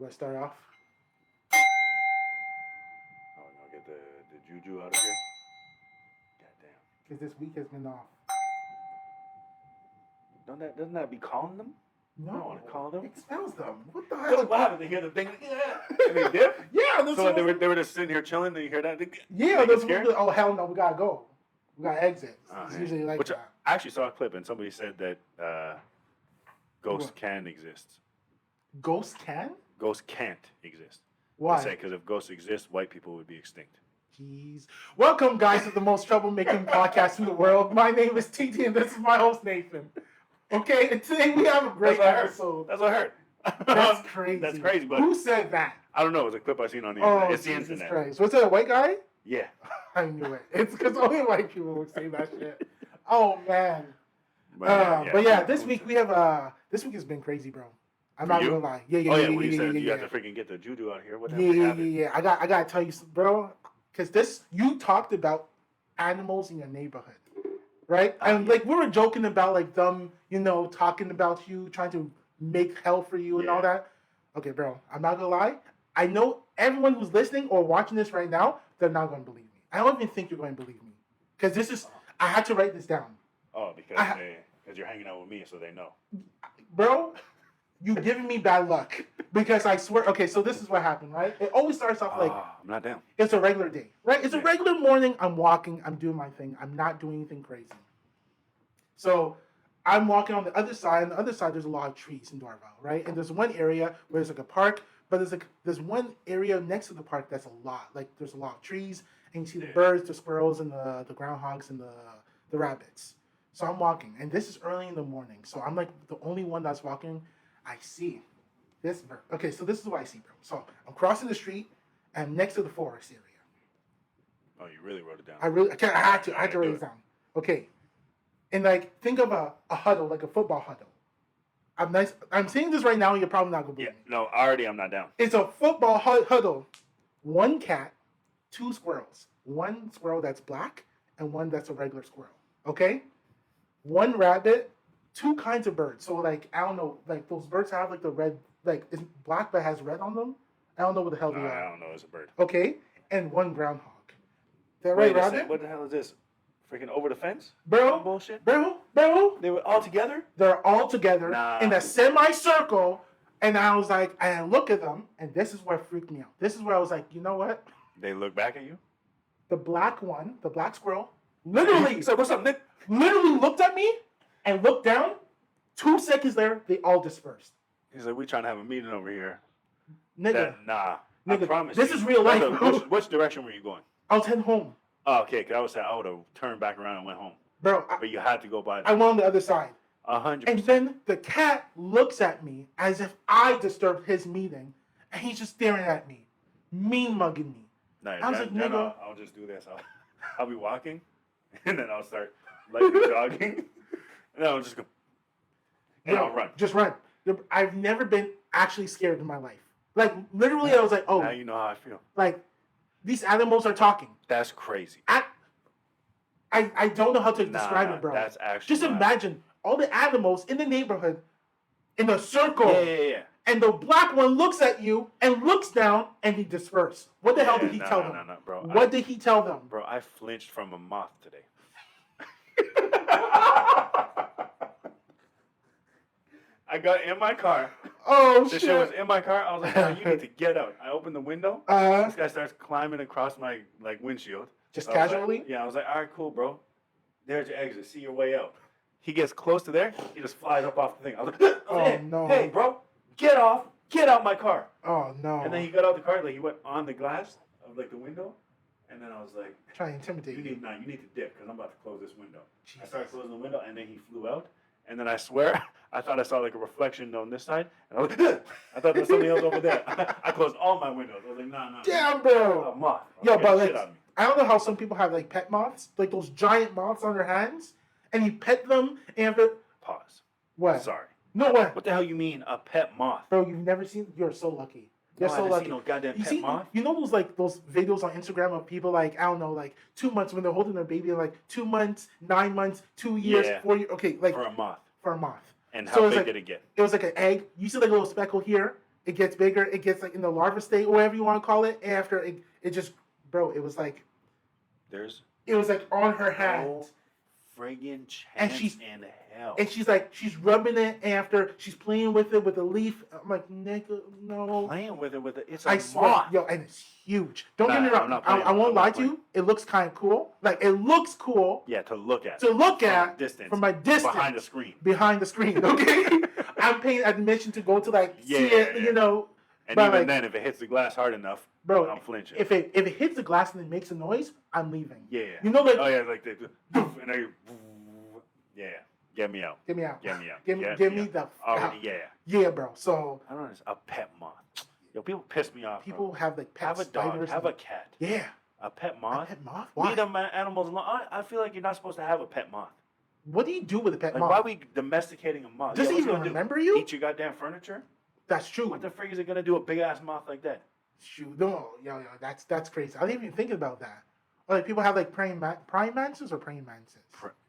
want to start off? Oh, we're gonna get the juju out of here. Goddamn. Because this week has been off. Doesn't that be calling them? No. I don't want to call them. It expels them. What the hell? What happened? They hear the thing. Yeah. And they dip. Yeah. So they were just sitting here chilling. Did you hear that? Yeah. They scared. Oh hell no! We gotta go. We gotta exit. It's Yeah. usually like Which that. I actually saw a clip and somebody said that ghosts can exist. Ghosts can? Ghosts can't exist. Why? They say because if ghosts exist, white people would be extinct. Jeez. Welcome, guys, to the most troublemaking podcast in the world. My name is Tetteh, and this is my host, Nathan. Okay, and today we have a great episode. That's what I heard. That's crazy. That's crazy, but who said that? I don't know. It was a clip I seen on the internet. It's the Jesus internet. Christ. Was it a white guy? Yeah. I knew it. It's because only white people would say that shit. Oh man. But yeah, this week has been crazy, bro. I'm not gonna lie. Yeah. When you said you have to freaking get the juju out here. What the hell happened? Yeah. I gotta tell you, bro, because you talked about animals in your neighborhood, right? And like we were joking about like them, talking about you, trying to make hell for you and all that. Okay, bro, I'm not gonna lie. I know everyone who's listening or watching this right now, they're not gonna believe me. I don't even think you're going to believe me, because I had to write this down. Oh, because you're hanging out with me, so they know. Bro, you giving me bad luck, because I swear. Okay, so this is what happened, right? It always starts off like I'm not down. It's a regular day, right? It's a regular morning. I'm walking. I'm doing my thing. I'm not doing anything crazy. So I'm walking on the other side. On the other side, there's a lot of trees in Dorval, right? And there's one area where there's like a park, but there's one area next to the park that's a lot. Like there's a lot of trees, and you see the birds, the squirrels, and the groundhogs, and the rabbits. So I'm walking, and this is early in the morning. So I'm like the only one that's walking. I see this bird. Okay, so this is what I see, bro. So I'm crossing the street, and I'm next to the forest area. Oh, you really wrote it down. I had to write it down. Okay. And like, think of a huddle, like a football huddle. I'm saying this right now, and you're probably not going to believe me. No, already I'm not down. It's a football huddle. One cat, two squirrels. One squirrel that's black, and one that's a regular squirrel. Okay? One rabbit, two kinds of birds. So like, I don't know, like those birds have like the red, like it's black but has red on them. I don't know what the hell they are. I don't know, it's a bird. Okay? And one groundhog. Is that right, rabbit? What the hell is this? Freaking over the fence? Bro, bullshit? Bro. They were all together? They're all together in a semicircle, and I was like, and I look at them, and this is what freaked me out. This is where I was like, you know what? They look back at you? The black one, the black squirrel, literally, so what's up, Nick? Literally looked at me and looked down. 2 seconds later, they all dispersed. He's like, we trying to have a meeting over here. Nigga. Nah. Nigga, I promise this is real life. Which direction were you going? I was heading home. Oh, okay, because I would have turned back around and went home. Bro. But you had to go by. I went on the other side. 100%. And then the cat looks at me as if I disturbed his meeting, and he's just staring at me, mean mugging me. Nice. I was like, nigga. I'll just do this. I'll be walking, and then I'll start jogging, and then I'll just go, and I'll run. Just run. I've never been actually scared in my life. Like, literally, I was like, oh. Now you know how I feel. Like, these animals are talking. That's crazy. I don't know how to describe it, bro. That's actually just imagine all the animals in the neighborhood in a circle. Yeah. And the black one looks at you and looks down and he disperses. What the hell did he tell them? No, bro. What did he tell them? Bro, I flinched from a moth today. I got in my car. Oh, shit. shit. The shit was in my car. I was like, oh, you need to get out. I opened the window. This guy starts climbing across my windshield. Just casually? I was like, all right, cool, bro. There's your exit. See your way out. He gets close to there. He just flies up off the thing. I was like, no. Hey, bro, get off. Get out my car. Oh, no. And then he got out the car. Like, he went on the glass of, like, the window. And then I was like, trying to intimidate you. You need to dip because I'm about to close this window. Jesus. I started closing the window, and then he flew out. And then I swear, I thought I saw like a reflection on this side. And I was like, I thought there was something else over there. I closed all my windows. I was like, nah. Damn, bro. A moth. Yo, but like, I don't know how some people have like pet moths, like those giant moths on their hands, and you pet them and Pause. What? Sorry. No, what? What the hell you mean a pet moth? Bro, you've never seen. You're so lucky. You're so lucky. No goddamn pet moth. You know those like those videos on Instagram of people like I don't know like 2 months when they're holding their baby like 2 months, 9 months, 2 years, 4 years. Okay, like for a moth. For a moth. And how big did it get? It was like an egg. You see like a little speckle here, It gets bigger. It gets like in the larva state, or whatever you want to call it. And after it just, bro, it was like on her hand. No friggin' chance And she's- in hell. And she's rubbing it after she's playing with it with a leaf. I'm like, nigga, no. Playing with it. It's a I swear, moth. yo, and it's huge. Don't get Nah, me I'm wrong. not I playing. won't I'm lie not to you. It looks kind of cool. Like it looks cool Yeah, to look at. to look From at distance. from my distance Behind the screen. Behind the screen. Okay, I'm paying admission to go to like see it. Yeah. You know, And but even like, then, if it hits the glass hard enough, bro, I'm flinching. if it hits the glass and it makes a noise, I'm leaving. Yeah. You know, like Oh yeah, like the and then yeah. Get me out. get me out. Get me out. Give me out. the f- Already, out. yeah. Yeah, bro. So I don't understand. A pet moth. Yo, people piss me off. people bro. have like pet Have a dog. spiders. Have a cat. Yeah. A pet A moth. pet moth? Why? Leave them animals alone. I feel like you're not supposed to have a pet moth. What do you do with a pet Like, moth? why are we domesticating a moth? Does Yo, it what's even gonna do? remember you? Eat your goddamn furniture? That's true. What the frig is it gonna do? A big ass moth like that? Shoot, no, yo, that's crazy. I didn't even think about that. Or like people have like praying mantises or praying mantises.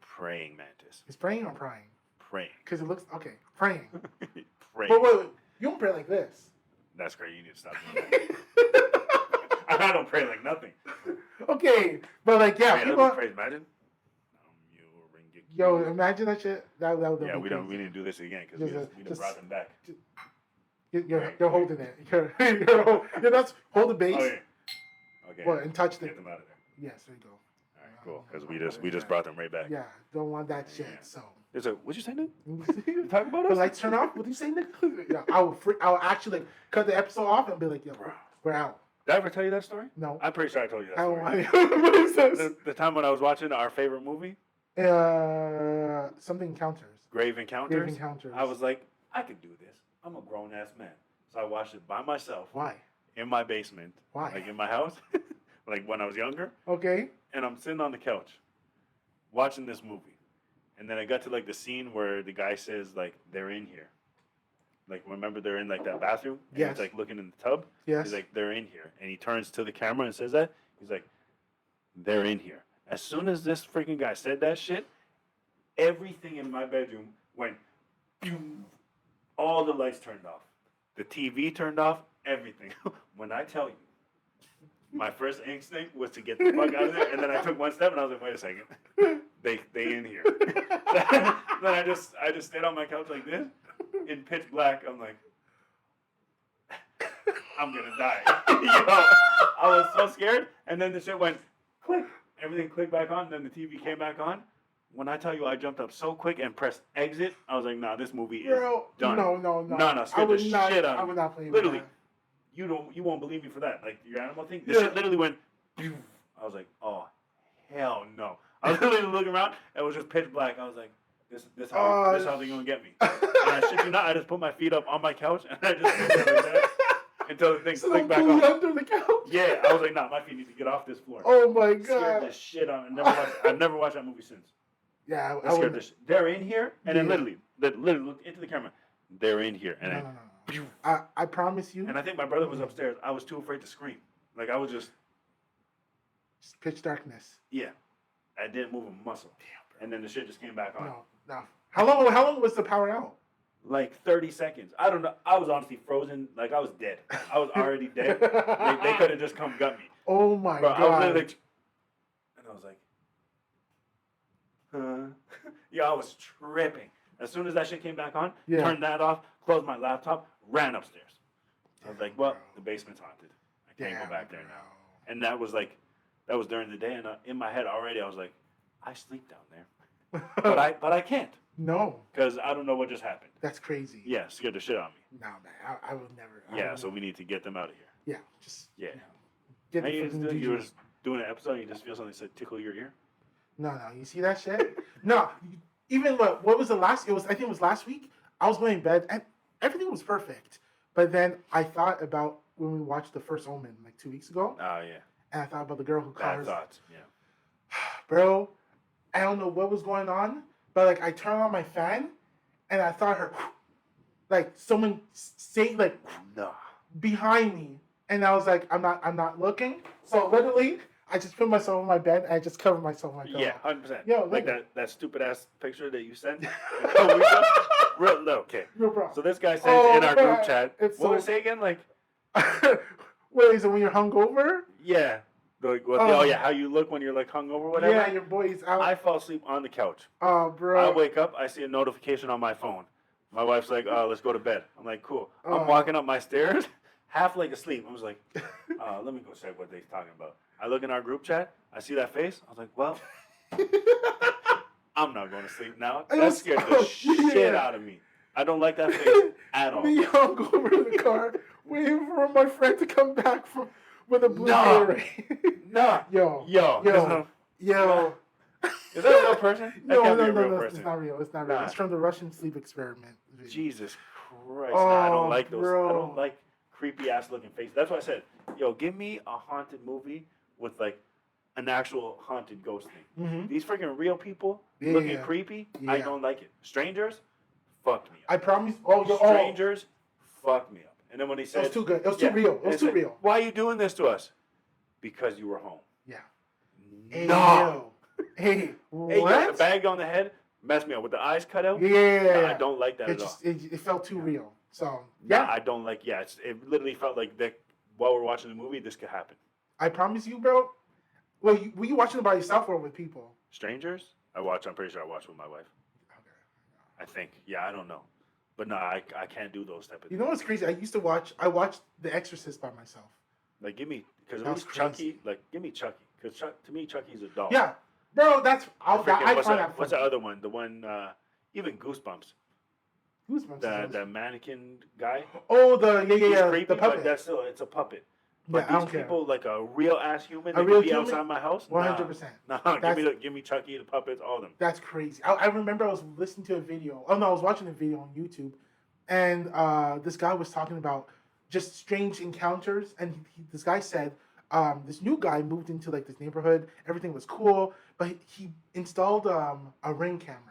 Praying mantis. Is praying or prying? Praying. Because it looks okay. Praying. Praying. But wait, you don't pray like this. That's crazy. You need to stop doing that. I don't pray like nothing. Okay, but like yeah, Man, people. let me pray. Imagine. Yo, imagine that shit. That would Yeah, be we crazy. didn't do this again because we just brought them back. You're holding it. You're not hold the base. Oh yeah. Okay. Well, and touch Get it. them out of there. Yes, there you go. All right, cool. Because we just brought them right back. Yeah, don't want that shit. Yeah. So. There's a what'd you say, Nick? You talking about the us? lights turn off. What do you say, Nick? Yeah, I'll actually like, cut the episode off and be like, yo, Bro. we're out. Did I ever tell you that story? No. I'm pretty sure I told you that I story. don't want what is this? The time when I was watching our favorite movie, Something encounters. Grave Encounters. Grave Encounters. I was like, I could do this. I'm a grown ass man. So I watched it by myself Why? in my basement. Why? Like in my house. Like when I was younger. Okay. And I'm sitting on the couch watching this movie. And then I got to like the scene where the guy says like they're in here. Like remember they're in like that bathroom? And Yes. he's like looking in the tub. Yes. He's like, they're in here. And he turns to the camera and says that. He's like, they're in here. As soon as this freaking guy said that shit, everything in my bedroom went boom. All the lights turned off. The TV turned off, everything. When I tell you, my first instinct was to get the fuck out of there, and then I took one step and I was like, wait a second. They in here. Then I just stayed on my couch like this, in pitch black. I'm like, I'm gonna die. Yo, I was so scared, and then the shit went click. Everything clicked back on, and then the TV came back on. When I tell you I jumped up so quick and pressed exit, I was like, nah, this movie is Bro, done. no. No, scared the shit out of I me. would not play Literally, that. you won't believe me for that. Like your animal thing, the Yeah. shit literally went. I was like, oh, hell no. I was literally looking around. It was just pitch black. I was like, this how they gonna get me. And I shit you not, I just put my feet up on my couch and I just stood there like that until the thing So clicked back pull you on. under the couch. Yeah, I was like, nah, my feet need to get off this floor. Oh my It scared the god. shit out. I've never watched that movie since. Yeah, It scared the shit. They're in here, and then Yeah. literally look into the camera. They're in here, and No. I promise you. and I think my brother was upstairs. I was too afraid to scream. Like I was just Pitch darkness. yeah. I didn't move a muscle. Damn, And then the shit just came back on. No. How long was the power out? Like 30 seconds. I don't know. I was honestly frozen. Like I was dead. I was already dead. They could have just come got me. Oh my Bro, god. I was literally like, and I was like, yeah, I was tripping. As soon as that shit came back on, Yeah. turned that off, closed my laptop, ran upstairs. I was like, well, bro. the basement's haunted. I can't Damn, go back there bro. now. And that was during the day, and in my head already, I was like, I sleep down there, but I can't No, because I don't know what just happened. that's crazy. Yeah, scared the shit out of me. No, man, I would never. Yeah, so we need to get them out of here. Yeah, just Yeah. get And the you, freaking you were DJs. just doing an episode, and you just feel something that tickle your ear. No, you see that shit? No, even what was the last? I think it was last week. I was going to bed and everything was perfect, but then I thought about when we watched The First Omen like 2 weeks ago, Oh yeah, and I thought about the girl who caught bad her. thoughts. Yeah. Bro, I don't know what was going on, but like I turned on my fan, and I thought her, like someone saying like No. behind me, and I was like, I'm not looking. So literally, I just put myself on my bed and I just cover myself with my pillow. Yeah, 100%. Yo, like look. that stupid ass picture that you sent. a couple weeks ago. Real, no, okay. Real bro. So this guy sends in our group chat. It's What so... was it say again? Like, wait, is it when you're hungover? yeah. Like, oh yeah, how you look when you're like hungover, whatever. Yeah, your boy's out. I fall asleep on the couch. Oh, bro. I wake up, I see a notification on my phone. My wife's like, "Oh, let's go to bed." I'm like, "Cool." I'm walking up my stairs, half like asleep. I was like, "Let me go check what they're talking about." I look in our group chat. I see that face. I was like, "Well, I'm not going to sleep now." That scared the shit out of me. I don't like that face at all. Me hungover in the car, waiting for my friend to come back with a blue array. No. Yo. Is that a real person? That No, can't be a no, real no. person. It's not real. It's not real. Nah. It's from the Russian sleep experiment. Video. Jesus Christ. Oh, Nah, I don't like those. bro. I don't like creepy ass looking faces. That's why I said, yo, give me a haunted movie with like an actual haunted ghost thing. Mm-hmm. These freaking real people looking creepy, I don't like it. Strangers, fucked me up. I promise. Strangers, fucked me up. And then when he said, it was too good. It was too real. It was too real. Why are you doing this to us? Because you were home. Yeah. No. Hey, Hey, what? the bag on the head messed me up with the eyes cut out. Yeah. Nah, I don't like that at all. It felt too real. So yeah, I don't like. Yeah, it literally felt like that while we're watching the movie, this could happen. I promise you, bro. Well, were you watching it by yourself or with people? Strangers? I'm pretty sure I watched with my wife. Okay. I think. Yeah, I don't know, but no, I can't do those type of. You know what's crazy? I watched The Exorcist by myself. Like, give me, because That it was was Chucky. Like, give me Chucky, because to me, Chucky's a doll. Yeah, bro. I find that funny. What's the other one? The one, even Goosebumps. Goosebumps. The mannequin guy. Oh, He's creepy, the puppet. but that's still it's a puppet. But yeah, these people, like a real ass human, A they real could be human? outside my house. 100%. Nah, give me Chucky, the puppets, all of them. That's crazy. I remember I was listening to a video. Oh no, I was watching a video on YouTube, and this guy was talking about just strange encounters. And this guy said this new guy moved into like this neighborhood. Everything was cool, but he installed a Ring camera.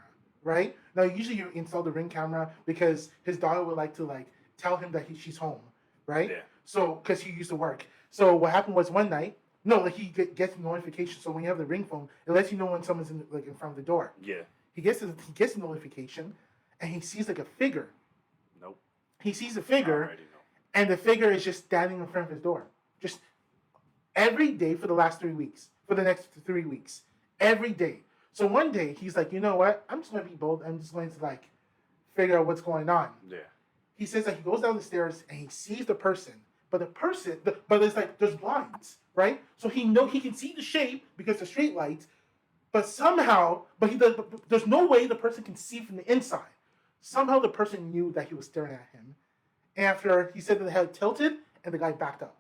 Right now, usually you install the Ring camera because his daughter would like to like tell him that she's home. Right. Yeah. So because he used to work. So what happened was one night. No, like he gets a notification. So when you have the Ring phone, it lets you know when someone's in front of the door. Yeah. He gets a notification, and he sees like a figure. Nope. He sees a figure, I already know. and the figure is just standing in front of his door, just every day for the last 3 weeks, for the next 3 weeks, every day. So one day he's like, you know what? I'm just gonna be bold. I'm just going to like figure out what's going on. Yeah. He says that he goes down the stairs and he sees the person, but but it's like there's blinds, right? So he can see the shape because the street lights, but somehow, there's no way the person can see from the inside. Somehow the person knew that he was staring at him. After he said that the head tilted and the guy backed up.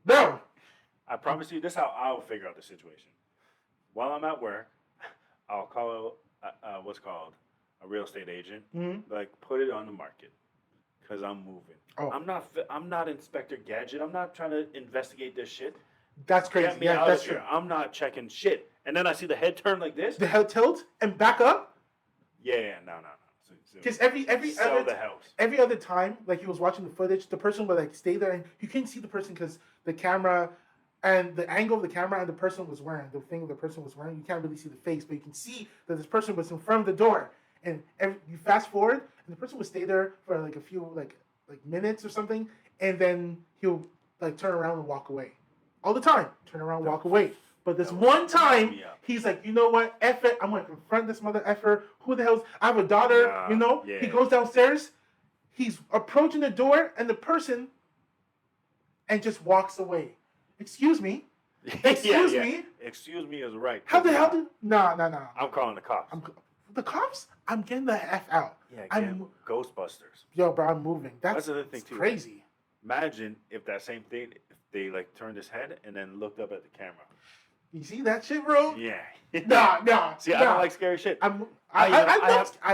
No. I promise you, this is how I'll figure out the situation. While I'm at work, I'll call what's called a real estate agent. Mm-hmm. Like, put it on the market because I'm moving. Oh. I'm not Inspector Gadget. I'm not trying to investigate this shit. That's crazy. Get me Yeah, out that's of true. here. I'm not checking shit. And then I see the head turn like this. The head tilt and back up. Yeah, no. Because every other time, like he was watching the footage, the person would like stay there and you couldn't see the person because the camera and the angle of the camera and the person was wearing you can't really see the face, but you can see that this person was in front of the door. And you fast forward, and the person would stay there for like a few like minutes or something, and then he'll like turn around and walk away. All the time, turn around, walk away. But this one time, he's like, you know what? F it. I'm going to confront this mother effer. Who the hell's... I have a daughter, you know? Yeah. He goes downstairs. He's approaching the door and the person... And just walks away. Excuse me? Excuse me? Excuse me is right. How the hell did... No. I'm calling the cops. The cops? I'm getting the F out. Yeah, Ghostbusters. Yo, bro, I'm moving. That's the thing, too. Crazy. Imagine if that same thing... If they, like, turned his head and then looked up at the camera. You see that shit, bro? Yeah. Nah. See, I don't like scary shit. I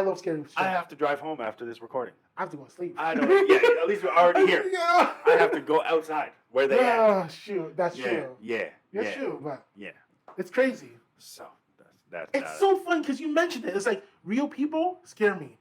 love scary shit. I have to drive home after this recording. I have to go to sleep. I don't. Yeah, at least we're already here. Yeah. I have to go outside where they at. Shoot, that's true. Yeah. That's true, but yeah, it's crazy. So that's it's so fun because you mentioned it. It's like real people scare me.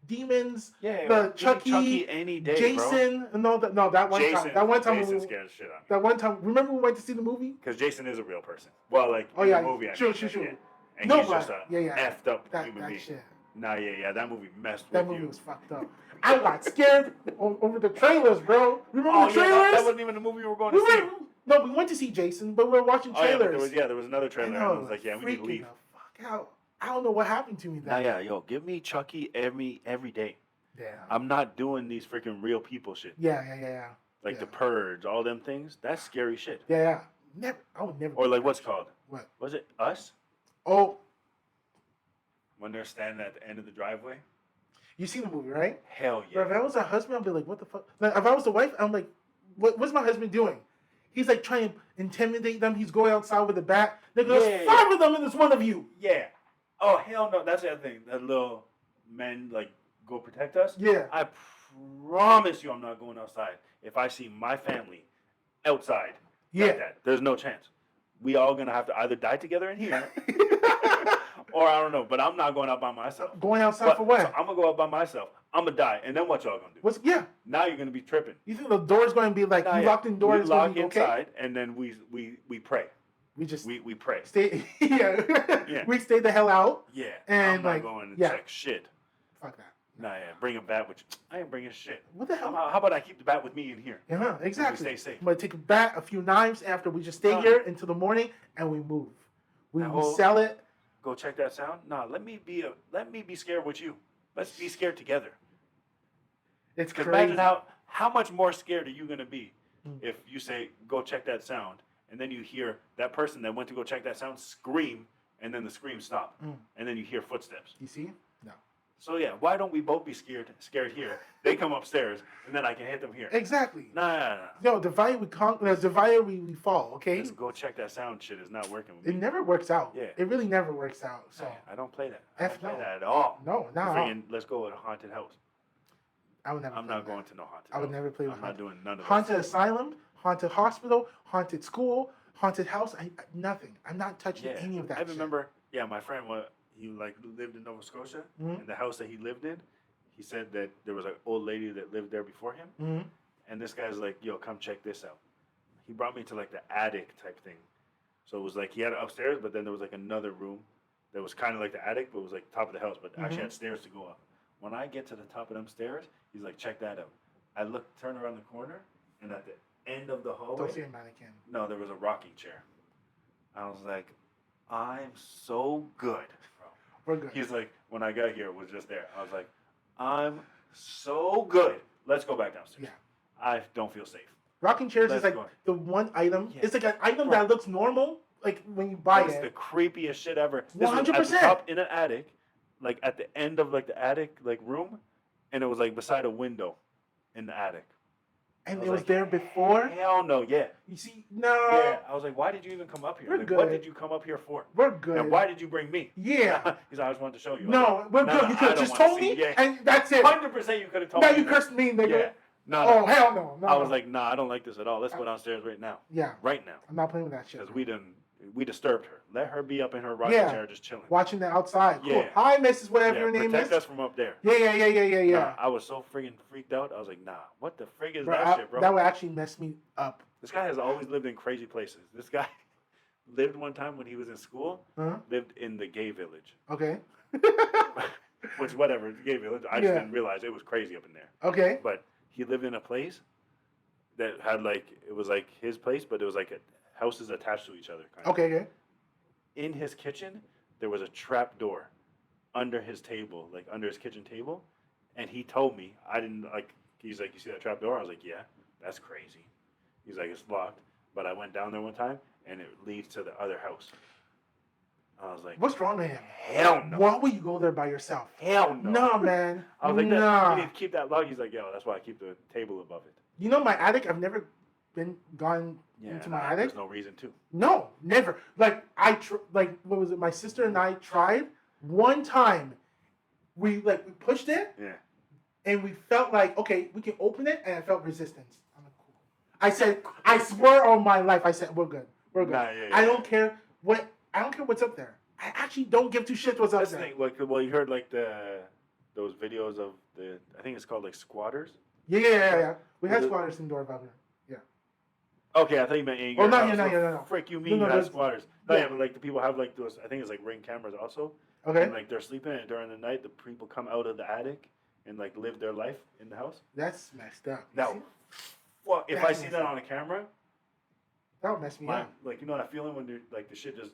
demons, Yeah, the give me Chucky, Chucky any day, bro. Jason. No, that one Jason, time. That one time. Jason scared the shit out of me. That one time. Remember we went to see the movie? Because Jason is a real person. Well, like Oh in yeah, the movie, sure. yeah. And No, he's but just a effed up human being. Shit. Nah, yeah, that movie messed That with movie you. was fucked up. I got scared over the trailers, bro. Remember the trailers? Yeah, that wasn't even the movie we were going to see. No, we went to see Jason, but we were watching trailers. Oh, yeah, but there was another trailer, and I was like, yeah, we need to leave. The fuck out. I don't know what happened to me then. Nah, yeah, yo, give me Chucky every day. Damn. I'm not doing these freaking real people shit. Yeah. Like The Purge, all them things. That's scary shit. Yeah. Never. I would never. Or like what's called? What? Was it Us? Oh. When they're standing at the end of the driveway. You seen the movie, right? Hell yeah. Bro, if I was a husband, I'd be like, what the fuck? Like, if I was the wife, I'm like, what's my husband doing? He's like trying to intimidate them. He's going outside with a bat. There's 5 of them and there's one of you. Yeah. Oh, hell no. That's the other thing. That little men, like, go protect us. Yeah. I promise you I'm not going outside. If I see my family outside like that, there's no chance. We all going to have to either die together in here or I don't know. But I'm not going out by myself. Going outside for what? So I'm going to go out by myself. I'm going to die. And then what y'all going to do? Now you're going to be tripping. You think the door's going to be like, you locked in doors? We lock inside and then we pray. We pray. Stay. We stay the hell out. Yeah. And I'm not going to check shit. Fuck that. Nah, yeah. Bring a bat with you. I ain't bringing shit. What the hell? How about I keep the bat with me in here? Yeah, exactly. We stay safe. I'm gonna take a bat, a few knives after we just stay here until the morning and we move. We sell it. Go check that sound. Nah, let me be scared with you. Let's be scared together. It's crazy. Imagine how much more scared are you gonna be if you say go check that sound and then you hear that person that went to go check that sound scream and then the scream stop and then you hear footsteps. You see? No. So yeah, why don't we both be scared here? They come upstairs and then I can hit them here. Exactly. Nah. Yo, divide we conquer. Divide we fall. Okay. Just go check that sound. Shit is not working with me. It never works out. Yeah. It really never works out. So I don't play that. I don't play no. that at all. No, no. Let's go with a haunted house. I would never. I'm not going to no haunted. I would never play with. I'm not doing none of that. Haunted asylum, haunted hospital, haunted school, haunted house. Nothing. I'm not touching any of that. I remember. Yeah, my friend he lived in Nova Scotia, and the house that he lived in, he said that there was an old lady that lived there before him, and this guy's like, "Yo, come check this out." He brought me to like the attic type thing, so it was like he had it upstairs, but then there was like another room that was kind of like the attic, but it was like top of the house, but actually had stairs to go up. When I get to the top of them stairs, he's like, "Check that out." I turn around the corner, and at the end of the hallway, don't see a mannequin. No, there was a rocking chair. I was like, "I'm so good." We're good. He's like, when I got here, it was just there. I was like, I'm so good. Let's go back downstairs. Yeah. I don't feel safe. Rocking chairs is like the one item. Yeah. It's like an item that looks normal, like when you buy it. It's the creepiest shit ever. 100%. At the top in an attic, like at the end of like the attic like room, and it was like beside a window in the attic. And it was there before? Hell no, yeah. You see, no. Yeah, I was like, why did you even come up here? We're like, good. What did you come up here for? We're good. And why did you bring me? Yeah. He's like, I just wanted to show you. No, we're good. You could have just told me, and that's it. 100% you could have told me. Now you cursed me, nigga. Yeah. No. Oh, hell no. I was like, nah, I don't like this at all. Let's go downstairs right now. Yeah. Right now. I'm not playing with that shit. Because we disturbed her. Let her be up in her rocking chair just chilling. Watching the outside. Cool. Yeah. Hi, Mrs. Whatever your name is. Protect us from up there. Yeah. Nah, I was so freaking freaked out. I was like, nah, what the frig is that shit, bro? That would actually mess me up. This guy has always lived in crazy places. This guy lived one time when he was in school, lived in the gay village. Okay. Which, whatever, the gay village. I just didn't realize it was crazy up in there. Okay. But he lived in a place that had it was like his place, but it was like houses attached to each other. Okay. In his kitchen, there was a trap door under his table, like under his kitchen table. And he told me, he's like, you see that trap door? I was like, yeah, that's crazy. He's like, it's locked. But I went down there one time, and it leads to the other house. I was like, what's wrong with him? Hell no. Why would you go there by yourself? Hell no. No, man. I was like, nah. You need to keep that locked. He's like, yo, that's why I keep the table above it. You know my attic? I've never gone into my attic. There's no reason to. No, never. Like what was it? My sister and I tried one time. We pushed it. Yeah. And we felt like, okay, we can open it, and I felt resistance. I'm like, cool. I said, I swear on my life, I said, we're good. We're good. Nah, yeah. I don't care what's up there. I actually don't give two shits what's up there. Well, you heard the those videos of I think it's called like squatters. Yeah. We had Was it- squatters in Dorval here. Okay, I thought you meant in Oh, your not house. here, no. Frick, you No, mean you have there's- squatters? No, yeah. yeah, but like the people have like those. I think it's like Ring cameras also. Okay. And like they're sleeping, and during the night, the people come out of the attic and like live their life in the house. That's messed up. No. Well, if I That's see messed that up. on a camera, That would mess me up. like you know that feeling when like the shit just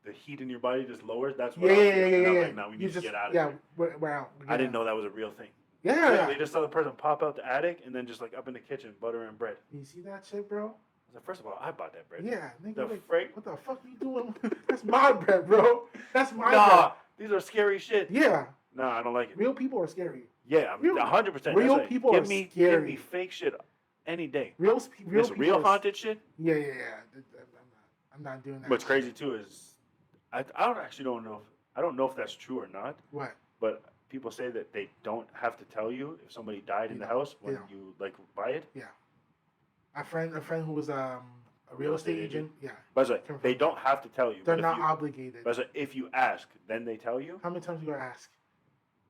the heat in your body just lowers. That's Yeah, what I'm yeah. feeling. And I'm like, no, we You need to just, get out of yeah, here. we're out. I didn't know that was a real thing. Yeah. They just saw the person pop out the attic and then just like up in the kitchen, butter and bread. You see that shit, bro? I was like, first of all, I bought that bread. Yeah, nigga. The Like, frick? what the fuck you doing? That's my bread, bro. That's my Nah, these are scary shit. bread. Yeah, No, I don't like it. real people are scary. Yeah, I'm Real- 100%. real That's it. people give are me, scary. Give me fake shit any day. Real This people real are- haunted shit. Yeah. I'm not doing that. What's shit. crazy too is I don't know. I don't know if that's true or not. What? But people say that they don't have to tell you if somebody died in the house when Yeah. you like buy it. A friend who was a real estate agent. Yeah, But it's like, Confirm. they don't have to tell you. they're but if not you, obligated. but it's like, if you ask, then they tell you. How many times you gonna ask?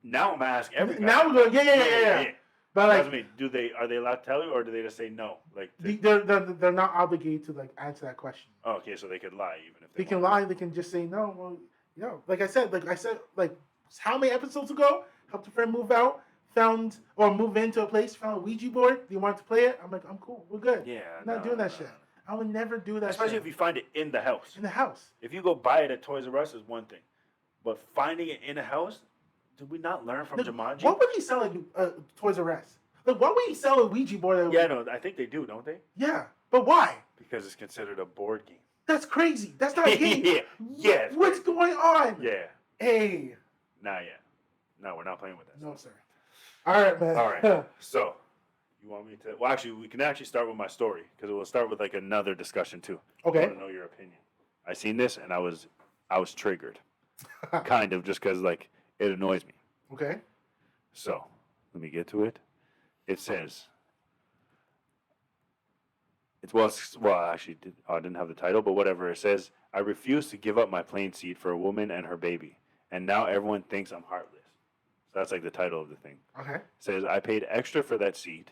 Now I'm gonna ask every guy. Now we're going. Yeah. But That's like, what I mean. Are they allowed to tell you, or do they just say no? Like, they're not obligated to like answer that question. oh, okay, so they could lie even if They they can want. lie. They can just say no. Well, like I said, how many episodes ago? Helped a friend move out, move into a place, found a Ouija board. They wanted to play it. I'm like, I'm cool. We're good. Yeah, I'm not doing that shit. I would never do that. Especially shit. if you find it in the house. In the house. If you go buy it at Toys R Us is one thing, but finding it in a house, did we not learn from Like, Jumanji? what would he sell at Toys R Us? Like, why would he sell a Ouija board? Yeah, no, I think they do, don't they? Yeah, but why? Because it's considered a board game. That's crazy. That's not a game. Yeah, it's What's crazy. going on? Yeah, Hey. nah, yeah, no, we're not playing with that. No, sir. All right, man. All right, so you want me to? Well, actually, we can actually start with my story because it will start with like another discussion too. I Okay. want to know your opinion. I seen this and I was triggered, kind of, just because like it annoys me. Okay. So let me get to it. It says, I didn't have the title, but whatever. It says, I refuse to give up my plane seat for a woman and her baby, and now everyone thinks I'm heartless. So that's like the title of the thing. Okay. It says, I paid extra for that seat.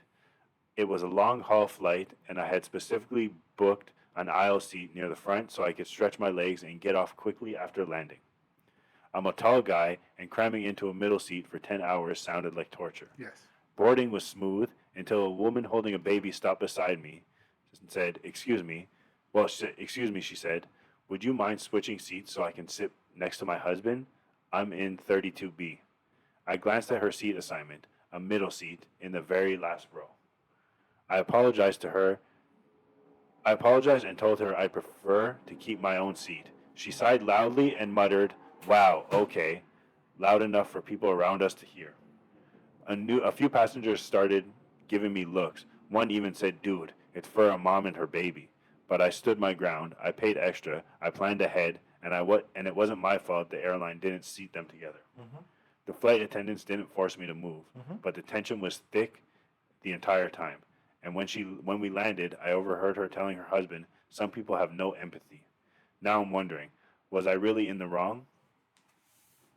It was a long haul flight, and I had specifically booked an aisle seat near the front so I could stretch my legs and get off quickly after landing. I'm a tall guy, and cramming into a middle seat for 10 hours sounded like torture. Yes. Boarding was smooth until a woman holding a baby stopped beside me and said, excuse me, she said, would you mind switching seats so I can sit next to my husband? I'm in 32B. I glanced at her seat assignment, a middle seat in the very last row. I apologized and told her I prefer to keep my own seat. She sighed loudly and muttered, wow, okay, loud enough for people around us to hear. A few passengers started giving me looks. One even said, dude, it's for a mom and her baby. But I stood my ground. I paid extra. I planned ahead, and it wasn't my fault the airline didn't seat them together. Mm-hmm. The flight attendants didn't force me to move, Mhm. but the tension was thick the entire time. And when we landed, I overheard her telling her husband, some people have no empathy. Now I'm wondering, was I really in the wrong?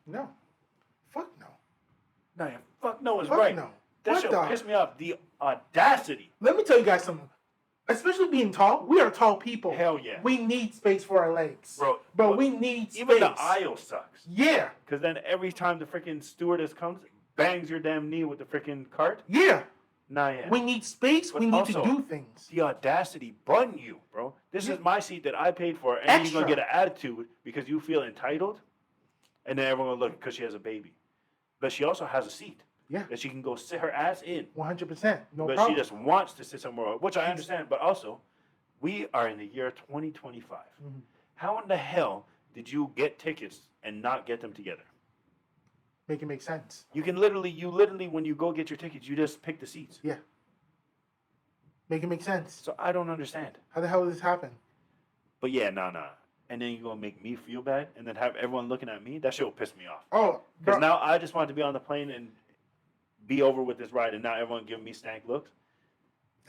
No. Fuck no. No, yeah, fuck no is Fuck right. no. That What shit the- pissed me off. The audacity. Let me tell you guys something. Especially being tall, we are tall people. Hell yeah. We need space for our legs. Bro, But we need space. even the aisle sucks. Yeah. Because then every time the freaking stewardess comes, bangs your damn knee with the freaking cart. Yeah. Nah, yeah. We need space. But we need also, to do things. The audacity, bun you, bro. This Yeah. is my seat that I paid for, and Extra. you're gonna get an attitude because you feel entitled, and then everyone will look because she has a baby, but she also has a seat Yeah. that she can go sit her ass in, 100%. No but problem. she just wants to sit somewhere else, which I understand. But also, we are in the year 2025. Mhm. How in the hell did you get tickets and not get them together? Make it make sense. You literally, when you go get your tickets, you just pick the seats. Yeah. Make it make sense. So I don't understand. How the hell did this happen? But yeah, nah. And then you're gonna make me feel bad, and then have everyone looking at me. That shit will piss me off. Oh, Because bro. now I just want to be on the plane and be over with this ride, and now everyone giving me stank looks.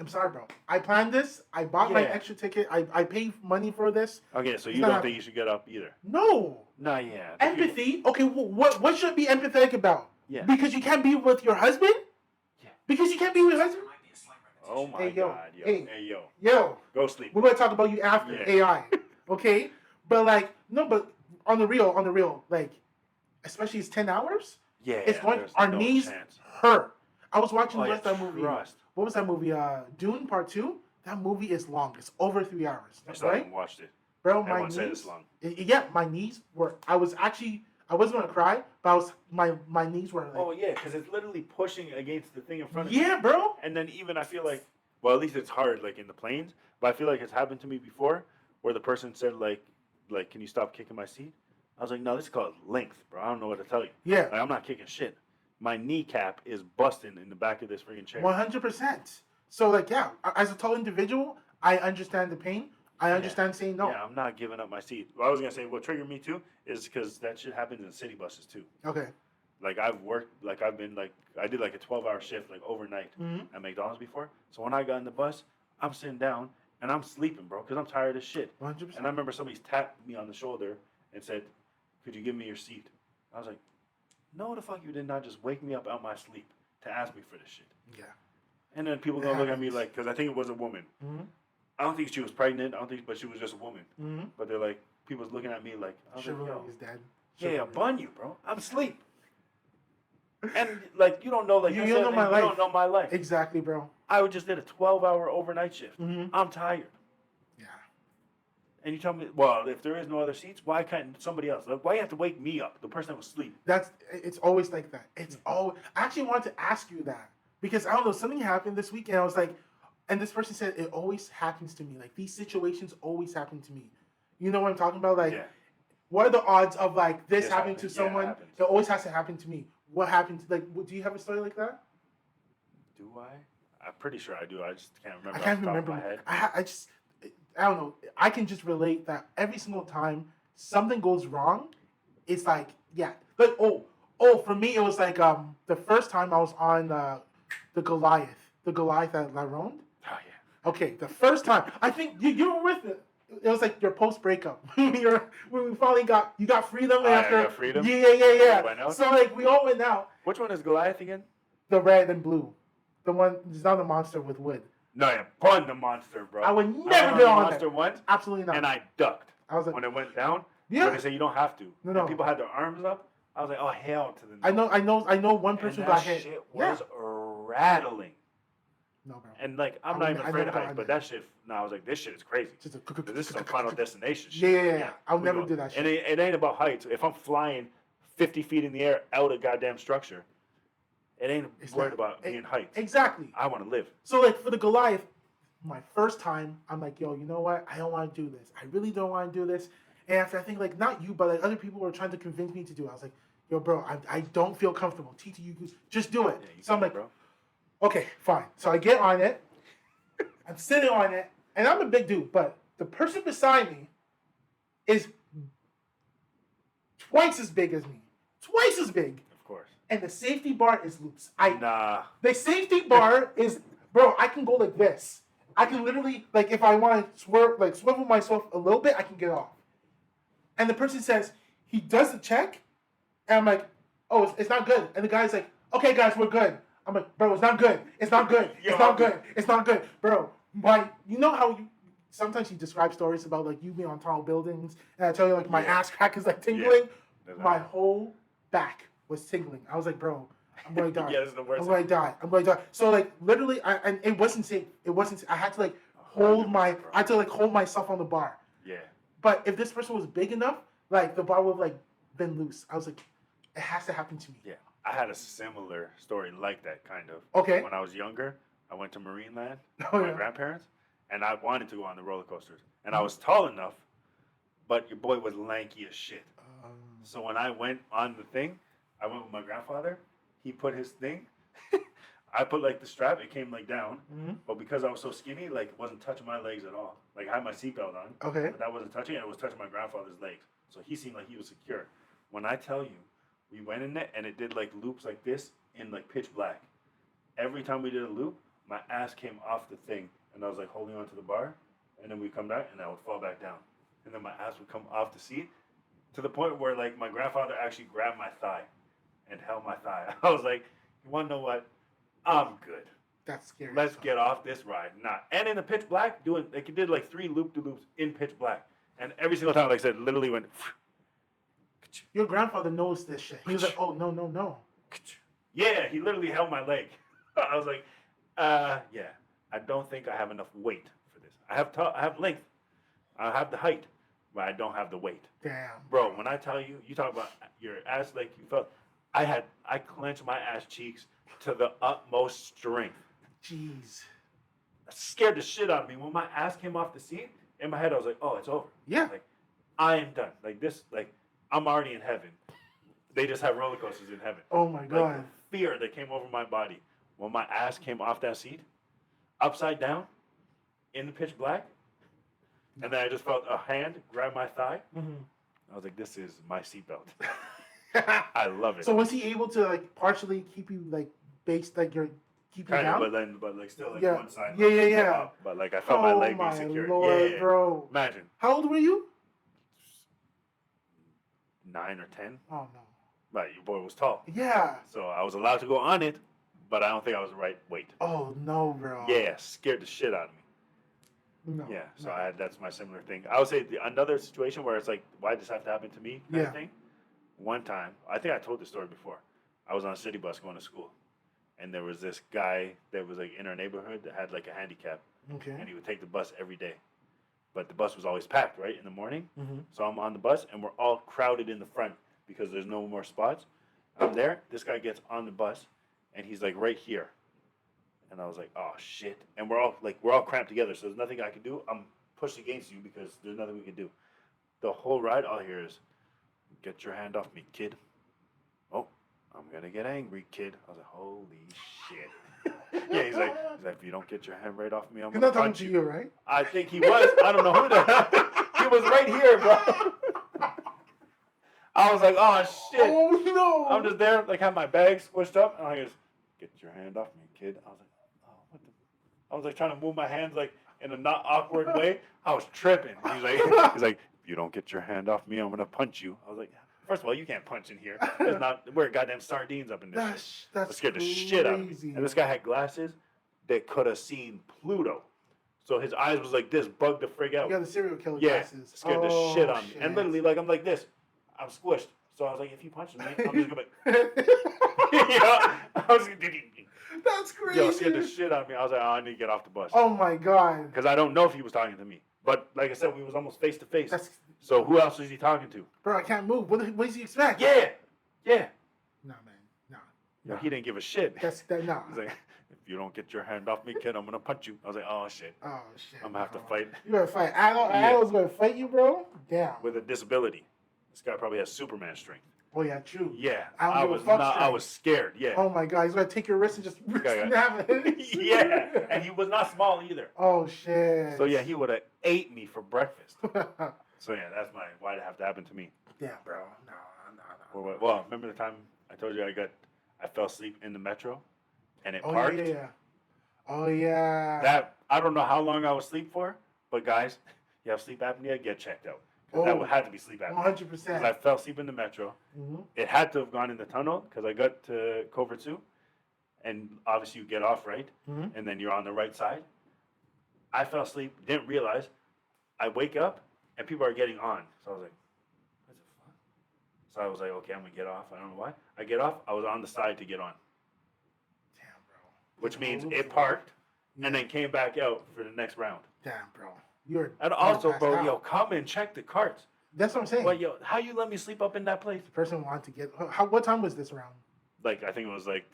I'm sorry, bro. I planned this. I bought my Yeah. extra ticket. I paid money for this. Okay, so It's you not don't happening. think you should get up either? No. Nah, yeah. Empathy. Okay, what should I be empathetic about? Yeah. Because you can't be with your husband? Yeah. Because you can't be with your husband? Oh my Hey, yo. God, yo. Hey. Hey, yo. Yo. Go sleep. We're going to talk about you after Yeah. AI. Okay? But like, no, but on the real, like, especially it's 10 hours? Yeah. It's going, there's our no knees chance. hurt. I was watching Oh, yeah, that movie. trust. What was that movie? Dune Part 2? That movie is long. It's over 3 hours. I still Right? haven't watched it. Bro, my Everyone said knees. it's long. Yeah, my knees were. I wasn't gonna cry, but my knees were like. Oh yeah, because it's literally pushing against the thing in front of Yeah, you. bro. And then even I feel like, well, at least it's hard like in the planes, but I feel like it's happened to me before, where the person said like, can you stop kicking my seat? I was like, no, this is called length, bro. I don't know what to tell you. Yeah. Like, I'm not kicking shit. My kneecap is busting in the back of this freaking chair. 100%. So like, yeah, as a tall individual, I understand the pain. I understand saying no. Yeah, I'm not giving up my seat. Well, I was gonna say what triggered me too is because that shit happens in city buses too. Okay. Like I've worked, like I've been like I did like a 12-hour shift like overnight at McDonald's before. So when I got in the bus, I'm sitting down and I'm sleeping, bro, because I'm tired as shit. 100%. And I remember somebody tapped me on the shoulder and said, "Could you give me your seat?" I was like, "No, the fuck you did not just wake me up out my sleep to ask me for this shit." Yeah. And then people gonna look at me like, because I think it was a woman. Mm-hmm. I don't think she was pregnant. I don't think, but she was just a woman. Mm-hmm. But they're like, people was looking at me like, I was like, yo, is dead. yeah, bun you, bro. I'm asleep. And like, you don't know, like You I don't said, know like, my you life. don't know my life. Exactly, bro. I just did a 12-hour overnight shift. Mm-hmm. I'm tired. Yeah. And you tell me, well, if there is no other seats, why can't somebody else? Like, why you have to wake me up, the person that was asleep? It's always like that. It's always. I actually wanted to ask you that because I don't know, something happened this weekend. I was like, and this person said it always happens to me. Like these situations always happen to me. You know what I'm talking about? Like, Yeah. what are the odds of like this This happening to happens. Yeah, it someone? happens. It always has to happen to me. What happened? Like, do you have a story like that? Do I? I'm pretty sure I do. I just can't remember. I can't off the top of remember. my head. I don't know. I can just relate that every single time something goes wrong, it's like, yeah. Like, for me, it was like the first time I was on the Goliath at La Ronde. Oh yeah. Okay, the first time. I think you were with it. It was like your post breakup. when we finally got freedom Oh, yeah, after. I got freedom? Yeah. We went out? So like we all went out. Which one is Goliath again? The red and blue. The one is not the monster with wood. No, yeah, bun the monster, bro. I would I never went get the on monster that. once, Absolutely not. and I ducked. I was like, When it went down, yeah. when they say you don't have to, No. and people had their arms up, I was like, oh hell to the no. I know one person and got that hit. shit Yeah. was rattling. No, bro. And like, I'm I not would- even I afraid never of got heights, on but that. that shit, no, I was like, this shit is crazy. Just a This is some Final Destination shit. Yeah. I'll We never go. do that shit. And it ain't about heights. If I'm flying 50 feet in the air out of goddamn structure, it ain't It's worried not- about being heights. Exactly. I want to live. So like for the Goliath, my first time, I'm like, yo, you know what? I don't want to do this. I really don't want to do this. And after I think like not you, but like other people were trying to convince me to do it. I was like, yo, bro, I don't feel comfortable. Titi, you just do it. Yeah, you So I'm got it, like, bro. okay, fine. So I get on it. I'm sitting on it, and I'm a big dude, but the person beside me is twice as big as me. Twice as big. Of course. And the safety bar is loose. Nah. The safety bar is, bro, I can go like this. I can literally, like, if I want to swivel myself a little bit, I can get off. And the person says, he does the check, and I'm like, oh, it's not good. And the guy's like, okay, guys, we're good. I'm like, bro, it's not good. It's not good. It's not good. It's not good. Bro, you know how sometimes you describe stories about, like, you being on tall buildings, and I tell you, like, my ass crack is, like, tingling? Yeah. My whole back was tingling. I was like, bro, I'm going to die. Yeah, this is the worst. I'm going to die. I'm going to die. So, like, literally, and it wasn't safe. It wasn't. I had to, like, hold myself on the bar. Yeah. But if this person was big enough, like, the bar would have, like, been loose. I was like, it has to happen to me. Yeah. I had a similar story like that, kind of. Okay. When I was younger, I went to Marineland Oh, with my yeah. grandparents, and I wanted to go on the roller coasters. And I was tall enough, but your boy was lanky as shit. So when I went on the thing, I went with my grandfather. He put his thing. I put like the strap. It came like down, but because I was so skinny, like it wasn't touching my legs at all. Like I had my seatbelt on, Okay. but that wasn't touching it. It was touching my grandfather's legs. So he seemed like he was secure. When I tell you, we went in it and it did like loops like this in like pitch black. Every time we did a loop, my ass came off the thing, and I was like holding onto the bar, and then we come back and I would fall back down, and then my ass would come off the seat, to the point where like my grandfather actually grabbed my thigh, and held my thigh. I was like, you want to know what? I'm good. That's scary. Let's get off this ride. Nah. And in the pitch black, he did like 3 loop-de-loops in pitch black. And every single time, like I said, literally went. Your grandfather knows this shit. He was like, oh, no, no, no. Yeah, he literally held my leg. I was like, yeah, I don't think I have enough weight for this. I have length. I have the height, but I don't have the weight. Damn. Bro, when I tell you, you talk about your ass like you felt, I clenched my ass cheeks to the utmost strength. Jeez. That scared the shit out of me. When my ass came off the seat, in my head, I was like, oh, it's over. Yeah. Like, I am done. Like, this, like, I'm already in heaven. They just have roller coasters in heaven. Oh, my God. Like, the fear that came over my body when my ass came off that seat, upside down, in the pitch black, and then I just felt a hand grab my thigh. Mm-hmm. I was like, this is my seatbelt. I love it. So was he able to, like, partially keep you, like, based, like, keep you kind down? of, but like still like Yeah. one side. Yeah, like, yeah, yeah. up, but like I felt my leg my being secure. Lord, Yeah, bro. Imagine How old were you? 9 or 10. Oh, no. But your boy was tall, Yeah. so I was allowed to go on it, but I don't think I was the right weight. Oh, no, bro. Yeah, scared the shit out of me. No. Yeah, so no. that's my similar thing. I would say another situation where it's like, why does this have to happen to me? Kind of Yeah. thing. One time, I think I told this story before. I was on a city bus going to school, and there was this guy that was like in our neighborhood that had like a handicap, Okay. and he would take the bus every day. But the bus was always packed, right, in the morning. Mm-hmm. So I'm on the bus, and we're all crowded in the front because there's no more spots. I'm there. This guy gets on the bus, and he's like right here. And I was like, oh shit. And we're all cramped together, so there's nothing I can do. I'm pushed against you because there's nothing we can do. The whole ride, all I hear is, get your hand off me, kid. Oh, I'm gonna get angry, kid. I was like, holy shit. Yeah, he's like, if you don't get your hand right off me, I'm He's gonna not talking punch to you. you, right? I think he was. I don't know who the hell. He was right here, bro. I was like, oh shit. Oh, no. I'm just there, like, have my bag squished up, and I just, get your hand off me, kid. I was like, oh, what the? I was like trying to move my hands like in a not awkward way. I was tripping. He's like, if you don't get your hand off me, I'm gonna punch you. I was like, first of all, you can't punch in here. It's not. We're goddamn sardines up in this. That's That scared the shit out of me. crazy. And this guy had glasses that could have seen Pluto, so his eyes was like this, bugged the frig out. You got the serial killer Yeah, glasses. scared the shit out of me. Shit. And literally, like, I'm like this. I'm squished. So I was like, if you punch me, I'm just gonna. I was. That's crazy. Yo, scared the shit out of me. I was like, oh, I need to get off the bus. Oh my God. Because I don't know if he was talking to me. But like I said, we was almost face to face. That's, So who else is he talking to? bro, I can't move. What does he expect? Yeah. Nah, man. Nah. Yo, he didn't give a shit. Nah. He's like, if you don't get your hand off me, kid, I'm gonna punch you. I was like, oh shit. Oh shit. I'm gonna have to fight You gonna fight? Adol's Yeah. gonna fight you, bro? Damn. with a disability. This guy probably has Superman strength. Oh yeah, true. Yeah. I don't I give a was fuck not. I strength. was scared. Yeah. Oh my God, he's gonna take your wrist and just Yeah. snap it. Yeah. And he was not small either. Oh shit. So yeah, he would have ate me for breakfast. So yeah, that's why'd it have to happen to me. Yeah, bro. No. Well, remember the time I told you I fell asleep in the metro, and it Oh parked. yeah. Oh yeah. That I don't know how long I was asleep for, but guys, you have sleep apnea, get checked out. 'Cause that would have to be sleep apnea. 100%. Because I fell asleep in the metro. Mm-hmm. It had to have gone in the tunnel because I got to Covert Sioux, and obviously you get off right, Mm-hmm. and then you're on the right side. I fell asleep, didn't realize. I wake up and people are getting on, so I was like, "What the fuck?" So I was like, "Okay, I'm gonna get off." I don't know why. I get off. I was on the side to get on, Damn, bro. which means it parked and then came back out for the next round. Damn, bro. And also, passed bro, out. yo, come and check the carts. That's what I'm saying. Well, yo, how you let me sleep up in that place? The person wanted to get. What time was this around? Like, I think it was like,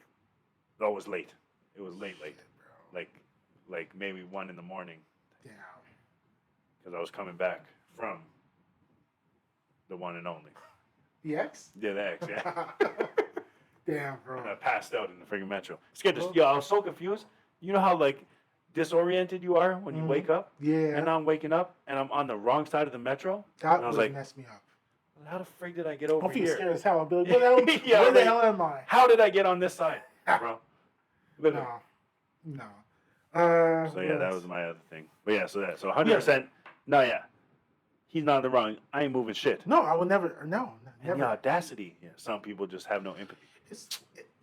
that was late. It was late. Shit, bro. Like maybe 1 in the morning. Damn. Because I was coming back from the one and only. The X? Yeah, the X, yeah. Damn, bro. And I passed out in the freaking metro. Scared the yo, I was so confused. You know how, like, disoriented you are when you wake up? Yeah. And I'm waking up, and I'm on the wrong side of the metro. That and I was would like, mess me up. how the freak did I get over I'll be here? scared as hell. I'll be like, where the hell, Yeah, where the like- hell am I? How did I get on this side, bro? Literally. No. So yeah, that was my other thing. But yeah, so 100%. No, yeah, He's not in the wrong. I ain't moving shit. No, I would never. No, And never. the audacity. Yeah, some people just have no empathy.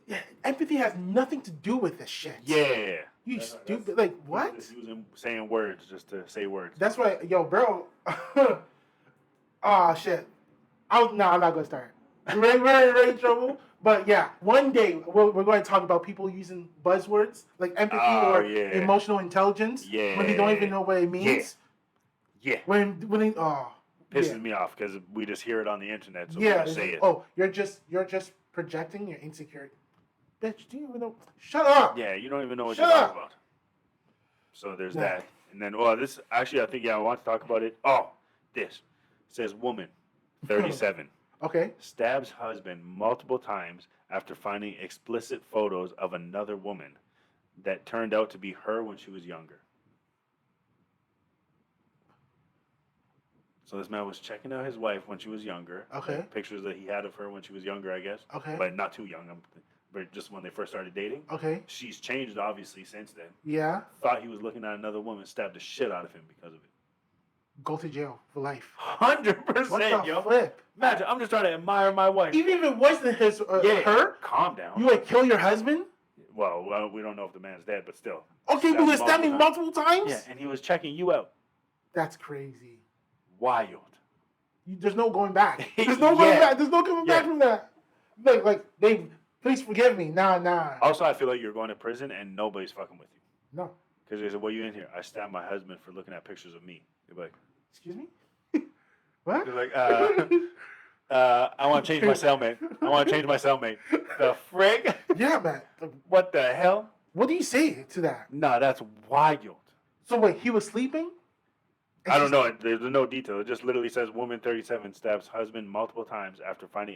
Yeah, empathy has nothing to do with this shit. Yeah. You stupid. Like, what? Just using saying words just to say words. That's why, yo, bro. Oh, shit. I'm not going to start. We're in trouble. But yeah, one day we're going to talk about people using buzzwords like empathy or emotional intelligence when they don't even know what it means. Yeah. When they, pisses me off because we just hear it on the internet, so we yeah, just say it. Oh, you're just projecting your insecurity. Bitch, do you even know? Shut up. Yeah, you don't even know what you're talking about. So there's that. And then, this actually, I think, I want to talk about it. Oh, this says woman, 37. Okay. Stabs husband multiple times after finding explicit photos of another woman that turned out to be her when she was younger. So this man was checking out his wife when she was younger. Okay. Like pictures that he had of her when she was younger, I guess. Okay. But not too young. But just when they first started dating. Okay. She's changed, obviously, since then. Yeah. Thought he was looking at another woman, stabbed the shit out of him because of it. Go to jail for life. 100%, yo. Flip? Imagine, I'm just trying to admire my wife. Even if it wasn't his, her? Calm down. You would kill your husband? Well, we don't know if the man's dead, but still. Okay, but he stabbed me multiple times? Yeah, and he was checking you out. That's crazy. Wild. There's no going back. There's no going back. There's no coming back from that. Like, Dave, please forgive me. Nah. Also, I feel like you're going to prison and nobody's fucking with you. No. Because they said, "What are you in here?" I stabbed my husband for looking at pictures of me. You're like, excuse me? What? You're like, I want to change my cellmate. The frig? Yeah, man. What the hell? What do you say to that? Nah, that's wild. So wait, he was sleeping? I don't know. There's no detail. It just literally says woman 37 stabs husband multiple times after finding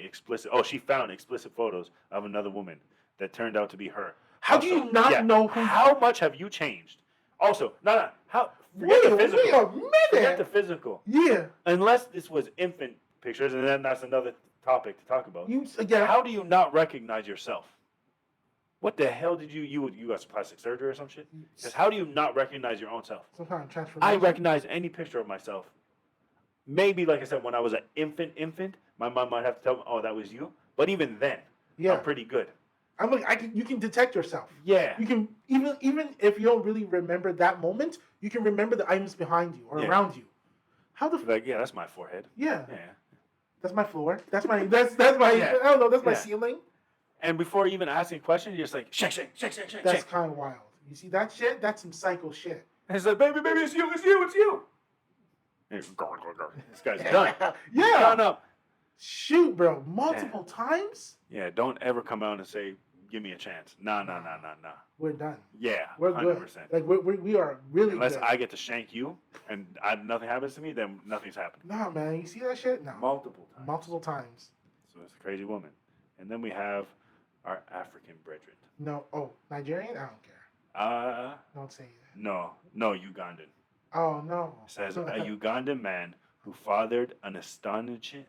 she found explicit photos of another woman that turned out to be her. How do you not know who? How much have you changed? Also, how? Wait a minute. Forget the physical. Yeah. Unless this was infant pictures, and then that's another topic to talk about. Again. How do you not recognize yourself? What the hell did you got some plastic surgery or some shit? Because how do you not recognize your own self? Some kind of transformation. I recognize any picture of myself. Maybe, like I said, when I was an infant, my mom might have to tell me, "Oh, that was you." But even then, I'm pretty good. I'm like, you can detect yourself. Yeah. You can even if you don't really remember that moment, you can remember the items behind you or around you. How the that's my forehead. Yeah. That's my floor. That's my I don't know, that's my ceiling. And before even asking questions, you're just like, shake. That's kind of wild. You see that shit? That's some psycho shit. And it's like, baby, it's you. And this guy's done. Yeah. Done up. Shoot, bro. Multiple times? Yeah, don't ever come out and say, give me a chance. Nah. We're done. Yeah, we're 100%. Good. Like, we are really Unless good. I get to shank you and nothing happens to me, then nothing's happening. Nah, man. You see that shit? No. Multiple times. So it's a crazy woman. And then we have our African brethren. No. Oh, Nigerian? I don't care. Don't say that. No, Ugandan. Oh, no. It says, a Ugandan man who fathered an astonishing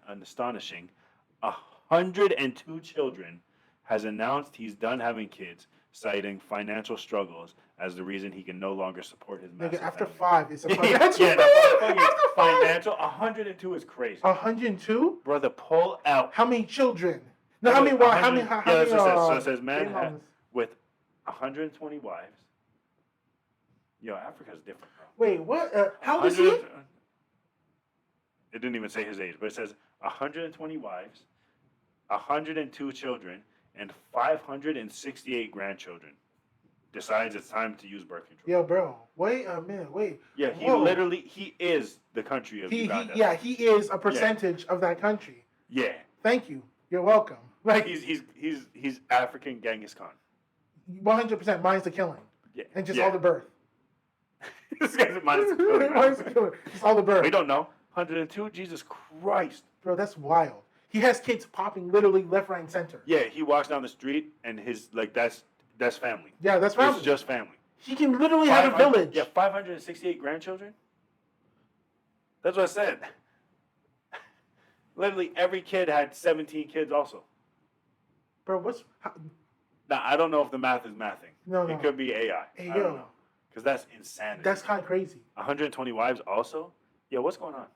102 children has announced he's done having kids, citing financial struggles as the reason he can no longer support his massive after family. 5, it's a financial financial. 102 is crazy. 102? Brother, pull out. How many children? No, how many? So it says man with 120 wives. Yo, Africa's different, bro. Wait, what? How old is he? It didn't even say his age, but it says 120 wives, 102 children, and 568 grandchildren. Decides it's time to use birth control. Yo, bro. Wait a minute. Wait. Yeah, he is the country of Uganda. He is a percentage of that country. Yeah. Thank you. You're welcome. Like he's African Genghis Khan. 100% minus the killing. Yeah. And just all the birth. This guy's minus the killing. Minus the killing. Just all the birth. We don't know. 102? Jesus Christ. Bro, that's wild. He has kids popping literally left, right, and center. Yeah, he walks down the street and that's family. Yeah, that's family. It's just family. He can literally have a village. Yeah, 568 grandchildren. That's what I said. Literally every kid had 17 kids also. Bro, Now, I don't know if the math is mathing. No. It could be AI. Hey, I don't know. Because that's insanity. That's kind of crazy. 120 wives also? Yeah, what's going on?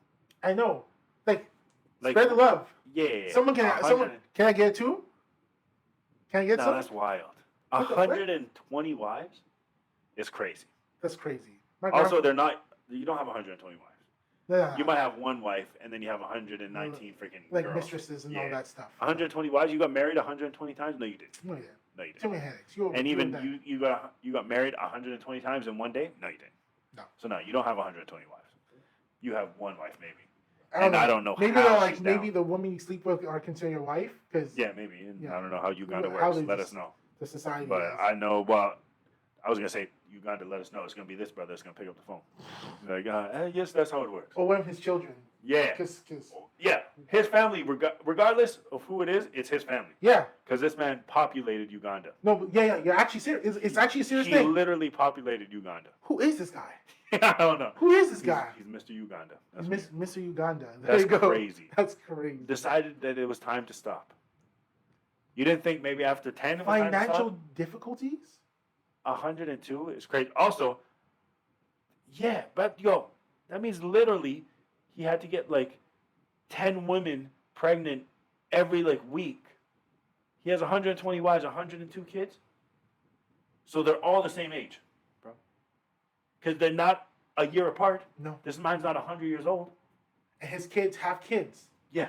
I know. Like Like, spread the love. yeah. Someone can. 100 Someone can I get it too? Can I get No, some? that's wild. What the frick? 120 wives is crazy. That's crazy. My Also, grandpa- they're not. You don't have 120 wives. Nah, You might have one wife, and then you have 119 freaking like girls. mistresses and all that stuff. 120 wives. You got married 120 times? No, you didn't. No, yeah. No, you Too didn't. many headaches. You And you even die. you got married 120 times in one day? No, you didn't. No. So no, you don't have 120 wives. You have one wife maybe. I don't know Maybe how they're like she's maybe down. the woman you sleep with are considered your wife because Yeah, maybe. And Yeah. I don't know how Uganda How works. they Let just- us know. the society. But is. I know. Well, I was gonna say Uganda. Let us know. It's gonna be this brother. That's gonna pick up the phone. Like, yes, that's how it works. or one of his children. Yeah. Because Yeah, his family, regardless of who it is, it's his family. yeah. Because this man populated Uganda. No, but yeah. You're actually serious. It's actually a serious He thing. literally populated Uganda. Who is this guy? I don't know. Who is this guy? He's Mr. Uganda. That's Mr. Uganda. There That's you go. crazy. That's crazy. Decided that it was time to stop. You didn't think maybe after 10 it was time to Financial stop? difficulties? 102 is crazy. Also, yeah, but yo, that means literally he had to get like 10 women pregnant every like week. He has 120 wives, 102 kids. So they're all the same age, bro. Because they're not a year apart. No. This man's not 100 years old. And his kids have kids. Yeah.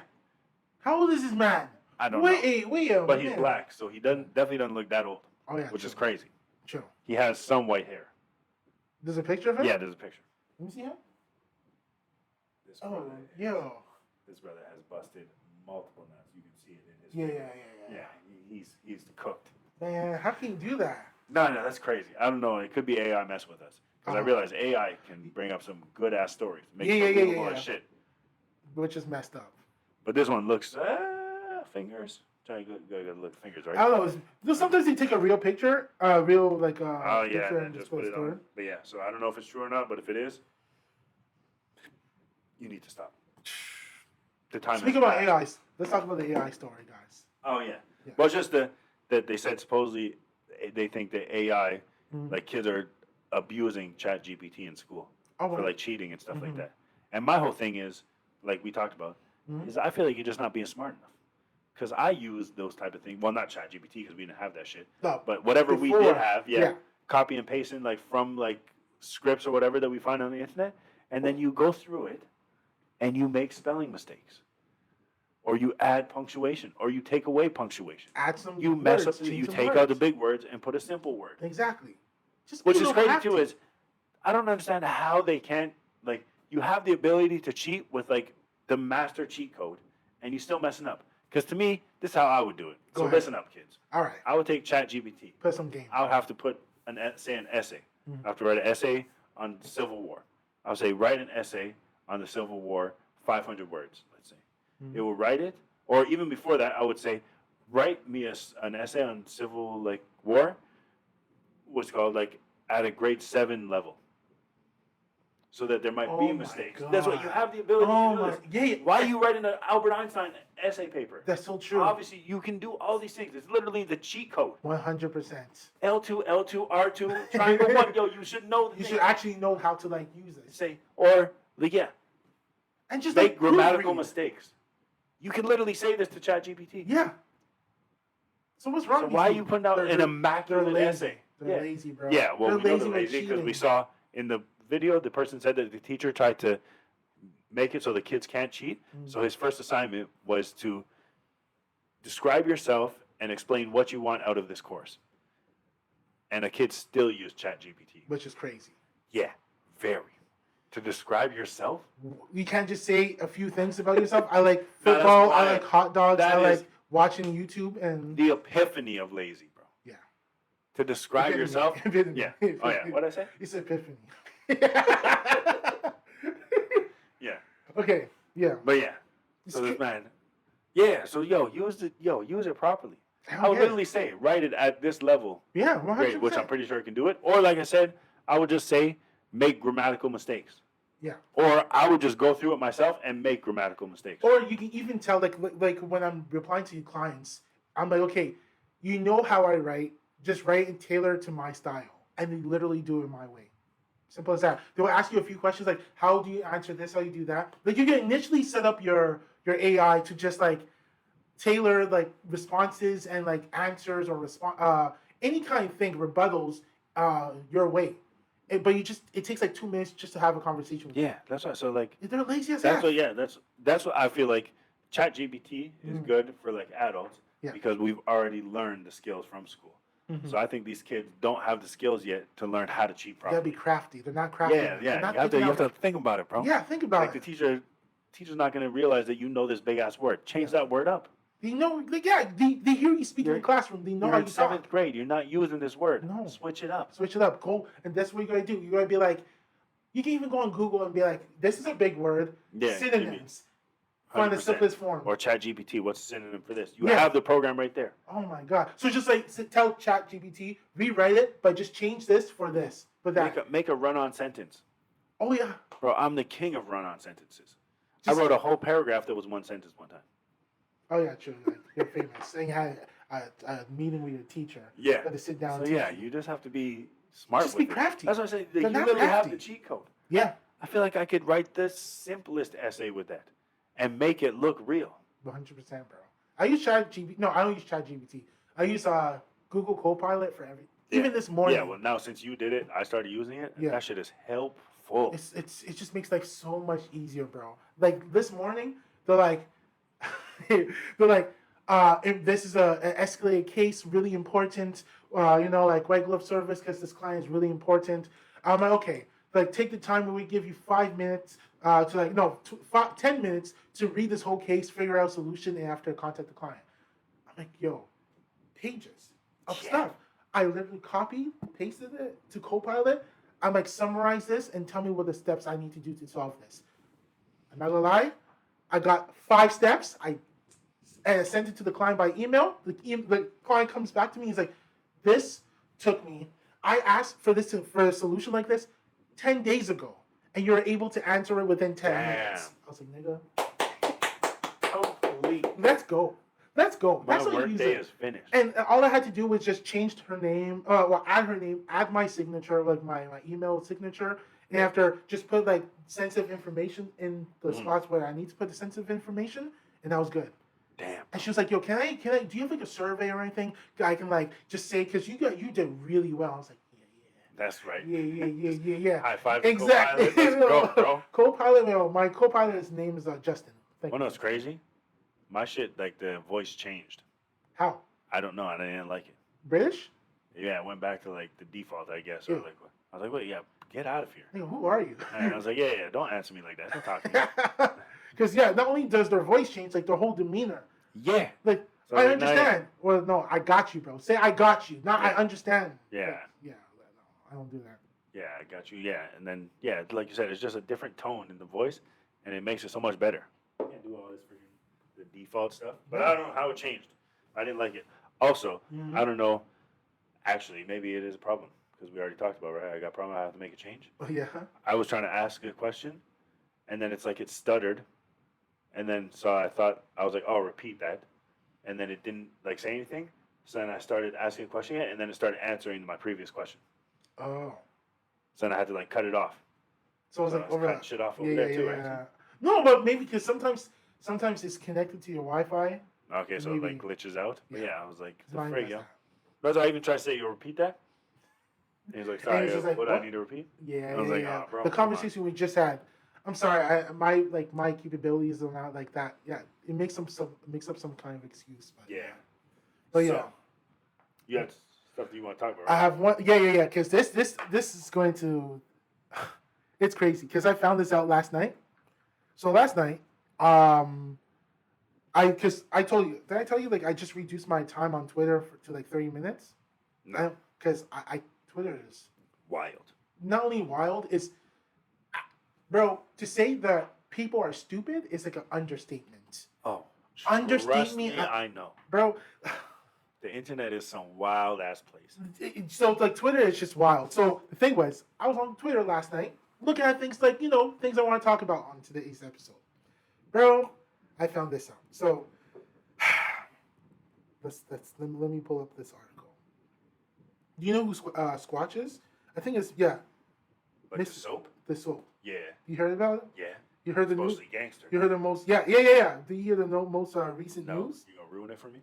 How old is this man? I don't know. Wait a But he's minute. black, so he definitely doesn't look that old, Oh yeah. which true. is crazy. True. He has some white hair. There's a picture of him? Yeah, there's a picture. Let me see him. This Oh, yo. This brother has busted multiple nuts. You can see it in his. Yeah. Yeah, he's cooked. Man, how can you do that? No, that's crazy. I don't know. It could be AI mess with us because I Uh-huh. realize AI can bring up some good ass stories, make Yeah, believable yeah. as shit. Which is messed up. But this one looks fingers. Try to go look at fingers, right? I don't know. Sometimes they take a real picture, Oh yeah, picture and just put it store. on. But yeah, so I don't know if it's true or not, but if it is, you need to stop. The time. Speaking has about passed. AI, let's talk about the AI story, guys. Oh yeah. Yeah. Well, it's just that they said supposedly they think that AI, Mhm. like kids are abusing Chat GPT in school Oh, for wow. like cheating and stuff like Mhm. that. And my whole thing is, like we talked about, Mhm. is I feel like you're just not being smart enough. Because I use those type of things. Well, not Chat GPT because we didn't have that shit. No, But whatever we before, did have, yeah. copy and pasting like from like scripts or whatever that we find on the internet, and then you go through it, and you make spelling mistakes, or you add punctuation, or you take away punctuation. Add some. You mess words, up. change You some take words. out the big words and put a simple word. Exactly. Just Which you is don't crazy have too. to. Is I don't understand how they can't like. You have the ability to cheat with like the master cheat code, and you still messing up. Because to me, this is how I would do it. Go So ahead. listen up, kids. All right. I would take Chat GPT. Put some game. I would have to put an essay. Mhm. I have to write an essay on Civil War. I would say write an essay on the Civil War, 500 words. Let's say it will write it, or even before that, I would say write me an essay on Civil like War. What's called like at a grade 7 level, so that there might Oh be my mistakes. God. That's what you have the ability Oh to do. my. This. Yeah. Why are you writing an Albert Einstein essay paper? That's so true. Obviously, you can do all these things. It's literally the cheat code. 100%. L2, L2, R2, triangle 1. Yo, you should know the You thing. should actually know how to like use it. Say, or, like, yeah, And just make like grammatical proofread. mistakes. You can literally say this to ChatGPT. Yeah. So what's wrong So with why are these you people? putting out an They're immaculate lazy. essay? They're Yeah. lazy, bro. Yeah, well, they're we know lazy they're with lazy because we cheating. saw in the video, the person said that the teacher tried to make it so the kids can't cheat. So his first assignment was to describe yourself and explain what you want out of this course. And a kid still used ChatGPT. Which is crazy. Yeah, very. To describe yourself? You can't just say a few things about yourself. I like No, that's football. I why- like hot dogs. that I is- like watching YouTube and The epiphany of lazy, bro. Yeah. To describe Epiphany. yourself? Epiphany. Yeah. Oh, yeah. What'd I say? It's epiphany. Yeah. Okay. Yeah. But yeah. So this man. Yeah. So use it properly. I would Yeah. literally say, write it at this level, Yeah. 100%. grade, which I'm pretty sure can do it. Or like I said, I would just say, make grammatical mistakes. Yeah. Or I would just go through it myself and make grammatical mistakes. Or you can even tell, like when I'm replying to clients, I'm like, okay, you know how I write, just write and tailor it to my style, and they literally do it my way. Simple as that. They'll ask you a few questions like, how do you answer this? How do you do that? Like you can initially set up your AI to just like tailor like responses and like answers or any kind of thing, rebuttals your way. But it takes like 2 minutes just to have a conversation with Yeah, that's why. So like, you. They're lazy as that's F. what. Yeah, that's what I feel like. ChatGPT is good for like adults because we've already learned the skills from school. So I think these kids don't have the skills yet to learn how to cheat You properly. gotta be crafty. They're not crafty. Yeah, yeah. You have to think about it, bro. Yeah, think about Like it. the teacher's not gonna realize that you know this big ass word. Change that word up. They know, like, yeah, they hear you speak in the classroom. They know You're how in you seventh talk. grade. You're not using this word. No. Switch it up. Switch it up. Go, and that's what you gotta do. You gotta be like, you can even go on Google and be like, this is a big word. Yeah, synonyms. Find the 100%. simplest form. Or ChatGPT. What's the synonym for this? You have the program right there. Oh my god! So just like tell ChatGPT, rewrite it, but just change this for this, for that. Make a run-on sentence. Oh yeah. Bro, I'm the king of run-on sentences. I wrote a whole paragraph that was one sentence one time. Oh yeah, true. Like, you're famous. And you had a meeting with your teacher. Yeah. You had to sit down. So yeah, you just have to be smart. Just with be crafty. That's what I say. You They're not literally have crafty. the cheat code. Yeah. I feel like I could write the simplest essay with that and make it look real. 100%, bro. I use ChatGPT. No, I don't use ChatGPT. I use Google Copilot for everything. Yeah. Even this morning. Yeah. Well, now since you did it, I started using it. Yeah. That shit is helpful. It just makes life so much easier, bro. Like this morning, they're like, if this is an escalated case, really important. Like white glove service because this client is really important. I'm like, okay, like take the time where we give you 5 minutes to 10 minutes to read this whole case, figure out a solution, and after contact the client. I'm like, yo, pages of stuff. I literally copied, pasted it to Copilot. I'm like, summarize this and tell me what the steps I need to do to solve this. I'm not gonna lie, I got 5 steps. I sent it to the client by email. The client comes back to me. He's like, this took me. I asked for a solution like this 10 days ago, and you're able to answer it within 10 minutes. I was like, nigga, complete. Let's go. That's My what work you use day it. is finished. And all I had to do was just change her name, add her name, add my signature, like my email signature, and after just put like sensitive information in the spots where I need to put the sensitive information, and that was good. Damn. And she was like, "Yo, can I? Do you have like a survey or anything I can like just say because you did really well." I was like, "Yeah, That's right. yeah." High five. To Exactly. Copilot. Let's go, bro. Copilot. My Copilot's name is Justin. Well, no, it's crazy. My shit, like the voice changed. How? I don't know. I didn't like it. British? Yeah, it went back to like the default, I guess. Yeah. I was like, wait, yeah, get out of here. Hey, who are you? And I was like, yeah, don't answer me like that. Don't talk to me. Because not only does their voice change, like their whole demeanor. Yeah. Like So I like, understand. Well, no, I got you, bro. Say I got you. Not I understand. Yeah. Like, no, I don't do that. Yeah, I got you. Yeah, and then like you said, it's just a different tone in the voice, and it makes it so much better. You can't do all this freaking the default stuff, but I don't know how it changed. I didn't like it. Also, I don't know. Actually, maybe it is a problem because we already talked about right. I got a problem. I have to make a change. Oh yeah. I was trying to ask a question, and then it's like it stuttered, and then so I was like, oh, repeat that, and then it didn't like say anything. So then I started asking a question again, and then it started answering my previous question. Oh. So then I had to like cut it off. So it was like over cutting shit off over there too, right? No, but maybe because sometimes it's connected to your Wi-Fi. Okay, so maybe. it like glitches out. But Yeah. I was like, the Mine frig, does yo. that. That's why I even tried to say, you repeat that. And he's like, sorry, he's just like, what do what? I need to repeat? Yeah, I was like, yeah. oh, bro, The come on. conversation we just had. I'm sorry, my capabilities are not like that. Yeah, it makes up some kind of excuse. But Yeah. But So, yeah. you got stuff that you want to talk about, I right? have one. Yeah. Because this is going to. It's crazy because I found this out last night. So last night, because I told you, did I tell you like I just reduced my time on Twitter to like 30 minutes? No. Because I Twitter is Wild. not only wild, it's bro, to say that people are stupid is like an understatement. Oh. Understate Trust me, I know. Bro. The internet is some wild ass place. So like Twitter is just wild. So the thing was, I was on Twitter last night looking at things like, things I want to talk about on today's episode. Bro, I found this out. So let me pull up this article. Do you know who Squatch is? I think it's Like the soap? The soap. Yeah. You heard about it? Yeah. You heard the news? Mostly gangster. You heard the most? Yeah. Do you hear the most recent news? You gonna ruin it for me?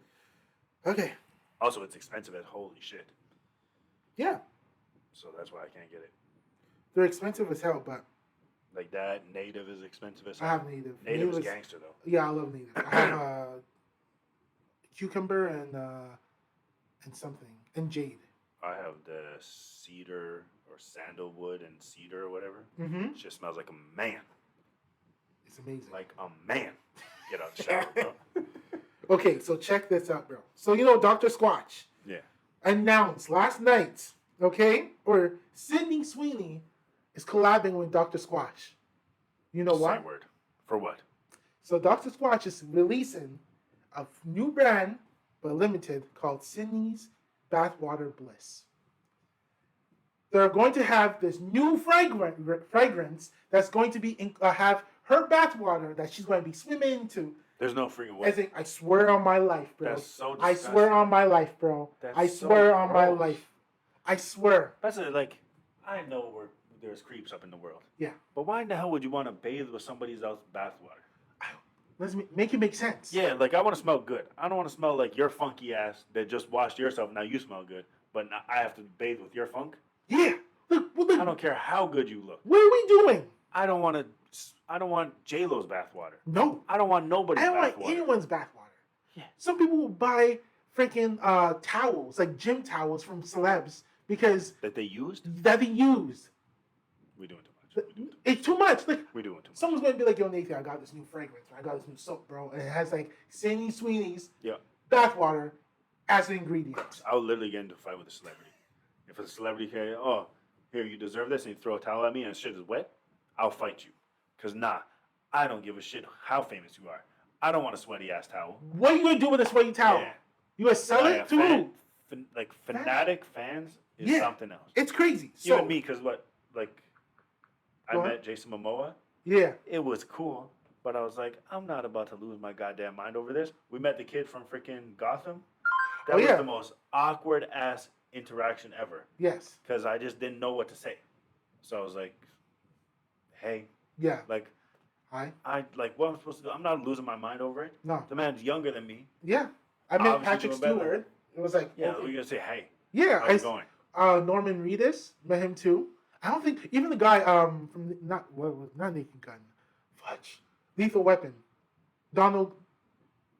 Okay. Also, it's expensive as holy shit. Yeah. So that's why I can't get it. They're expensive as hell, but like that native is expensive as hell. I have native. Native is gangster though. Yeah, I love native. I have cucumber and something and jade. I have the cedar or sandalwood and cedar or whatever. Mm-hmm. It just smells like a man. It's amazing. Like a man. Get out the shower, bro. Okay, so check this out, bro. So you know Dr. Squatch announced last night, okay, or Sydney Sweeney is collabing with Dr. Squatch. You know what? Same word. For what? So Dr. Squatch is releasing a new brand, but limited, called Sydney's Bathwater Bliss. They're going to have this new fragrance that's going to be have her bathwater that she's going to be swimming into. There's no freaking way. I swear on my life, bro. That's so disgusting. I swear on my life, bro. I swear on my life. I swear. That's like, I know there's creeps up in the world. Yeah. But why in the hell would you want to bathe with somebody else's bathwater? Let's make it make sense. Yeah, like I want to smell good. I don't want to smell like your funky ass that just washed yourself. Now you smell good, but now I have to bathe with your funk. Yeah. Look. I don't care how good you look. What are we doing? I don't want J-Lo's bathwater. No. I don't want nobody's bathwater. I don't want anyone's bathwater. Yeah. Some people will buy freaking towels, like gym towels from celebs because that they used. We're doing too much. It's too much. Like we're doing too much. Someone's gonna be like, "Yo, Nathan, I got this new fragrance. I got this new soap, bro, and it has like Sydney Sweeney's bathwater as an ingredient." I would literally get into a fight with a celebrity. If a celebrity can, oh, here, you deserve this, and you throw a towel at me and shit is wet, I'll fight you. Because, I don't give a shit how famous you are. I don't want a sweaty ass towel. What are you going to do with a sweaty towel? Yeah. You going to sell it to who? Fanatic fans is something else. It's crazy. Even me, because I met Jason Momoa. Yeah. It was cool, but I was like, I'm not about to lose my goddamn mind over this. We met the kid from freaking Gotham. That was the most awkward ass interaction ever. Yes. Because I just didn't know what to say. So I was like, hey. Yeah. Like, hi. What am I supposed to do? I'm not losing my mind over it. No. The man's younger than me. Yeah. I met Patrick Stewart. It was like, yeah, we're gonna say hey. Yeah. How's it going? Norman Reedus, met him too. I don't think even the guy from not Naked Gun, fudge, Lethal Weapon, Donald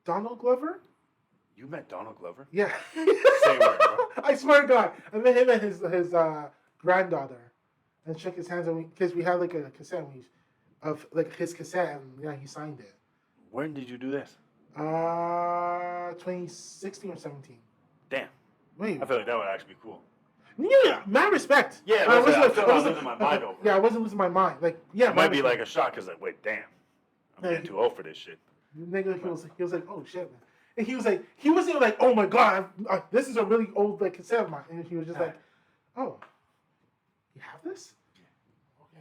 Glover. You met Donald Glover? Yeah. Say word, bro. I swear to God, I met him and his granddaughter, and shook his hands because we had like a cassette of like his cassette, and he signed it. When did you do this? 2016 or 17. Damn. Wait. I feel like that would actually be cool. Yeah, mad respect. Yeah, I wasn't losing my mind over. Yeah, I wasn't losing my mind. Like, yeah, it might be like a shock because like, wait, damn, I'm getting too old for this shit. Nigga, he was like, oh shit, man. And he wasn't like, oh my God, this is a really old like cassette of mine. And he was just like, oh, you have this?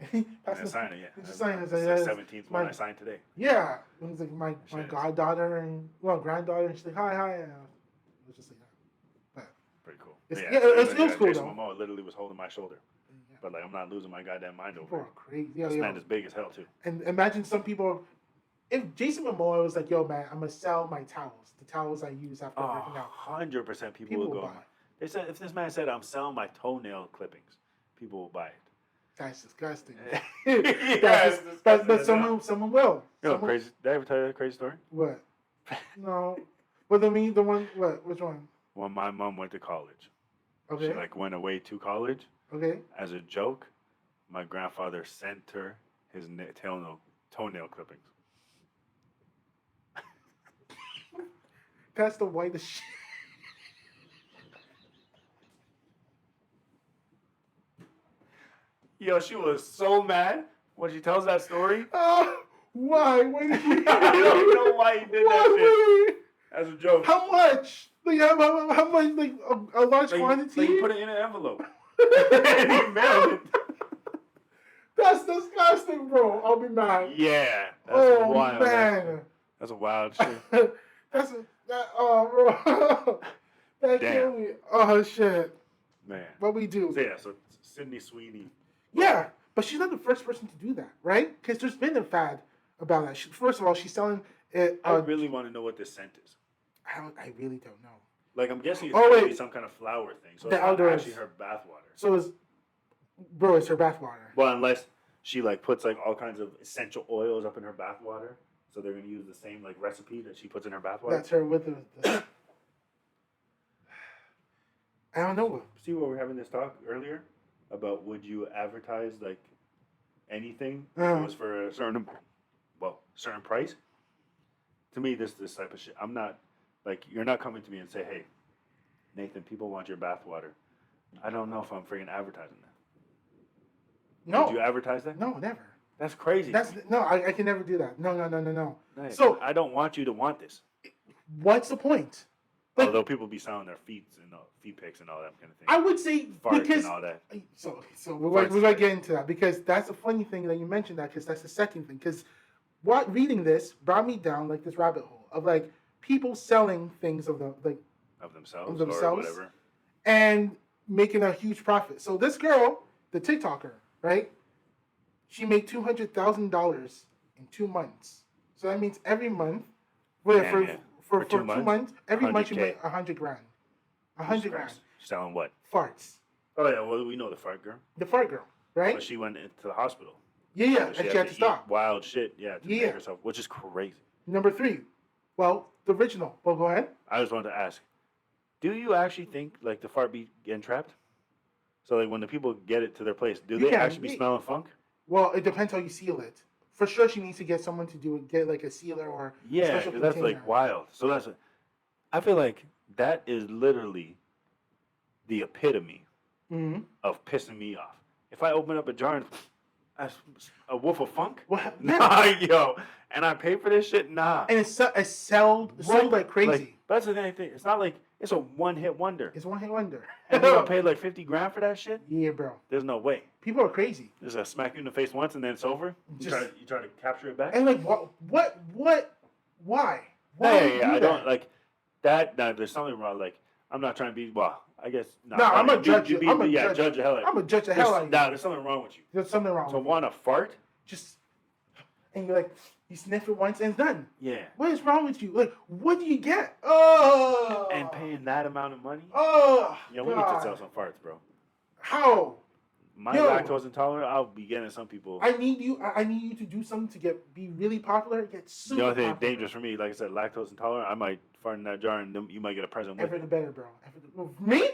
Okay. I signed it, yeah. Just signed it. It's the 17th one I signed today. Yeah. It was like my goddaughter and granddaughter, and she's like, hi. And it was just like, pretty cool. It was cool Jason though. Momoa literally was holding my shoulder. Yeah. But like, I'm not losing my goddamn mind over it. Crazy. This man is big as hell too. And imagine some people, if Jason Momoa was like, yo man, I'm gonna sell my towels, the towels I use after working out. 100% people will go. They said if this man said I'm selling my toenail clippings, people will buy it. That's disgusting. But someone will. You know, crazy. Did I ever tell you that crazy story? What? No. What do you mean? The one? What? Which one? When my mom went to college. Okay. She went away to college. Okay. As a joke, my grandfather sent her his toenail clippings. That's the whitest shit. Yo, she was so mad when she tells that story. Why? Why did you? I don't know why he did that shit. As a joke. How much? Like how much? Like a large quantity? Like he put it in an envelope. And he mailed it. That's disgusting, bro. I'll be mad. Yeah. That's wild. Man. That's a wild shit. Bro. That killed me. Oh shit. Man. What we do? So Sydney Sweeney. Yeah, But she's not the first person to do that, right? Because there's been a fad about that. First of all, she's selling it. I really want to know what this scent is. I really don't know. Like, I'm guessing it's going to be some kind of flower thing. So it's not actually her bathwater. So it's her bathwater. Well, unless she like puts like all kinds of essential oils up in her bathwater, so they're going to use the same like recipe that she puts in her bathwater. That's her with the I don't know. See, what we were having this talk earlier about would you advertise like anything if it was for a certain price? To me, this type of shit. I'm not like, you're not coming to me and say, hey, Nathan, people want your bathwater. I don't know if I'm freaking advertising that. No. Would you advertise that? No, never. That's crazy. I can never do that. No. Hey, so I don't want you to want this. What's the point? Like, although people be selling their feet pics and all that kind of thing. I would say farts because and all that. So we're gonna get into that because that's a funny thing that you mentioned that because that's the second thing because reading this brought me down like this rabbit hole of like people selling things of themselves or whatever and making a huge profit. So this girl, the TikToker, right? She made $200,000 in 2 months. So that means every month, for 2 months, every month she made $100,000. $100,000. Selling what? Farts. Oh yeah, well we know the fart girl. The fart girl, right? But she went into the hospital. Yeah, and she had to stop. Wild shit, to make herself, which is crazy. Number 3, well, the original. Well, go ahead. I just wanted to ask, do you actually think like the fart be getting trapped? So like when the people get it to their place, do they actually be smelling funk? Well, it depends how you seal it. For sure, she needs to get someone to do it, get like a sealer or a special container. That's like wild. So I feel like that is literally the epitome of pissing me off. If I open up a jar and a whiff of funk, nah, yo, and I pay for this shit, nah. And it's sold like crazy. Like, that's the thing. It's not like it's a one-hit wonder. It's one-hit wonder. And you gonna pay like $50,000 for that shit? Yeah, bro. There's no way. People are crazy. Just smack you in the face once and then it's over. You try to capture it back. And like what? Why? I don't like that. No, there's something wrong. Like I'm not trying to be. Well, I guess. No, I'm gonna judge you. Judge the hell out of you. I'm gonna judge the hell out of you. Nah, there's something wrong with you. There's something wrong. So want to fart? And you're like, you sniff it once and it's done. Yeah. What is wrong with you? Like, what do you get? Oh. And paying that amount of money? Oh. Yeah, we need to sell some farts, bro. How? My lactose intolerant, I'll be getting some people. I need you to do something to be really popular. Get super popular. The only thing dangerous for me, like I said, lactose intolerant. I might fart in that jar and then you might get a present with it. Ever the better, bro. Me?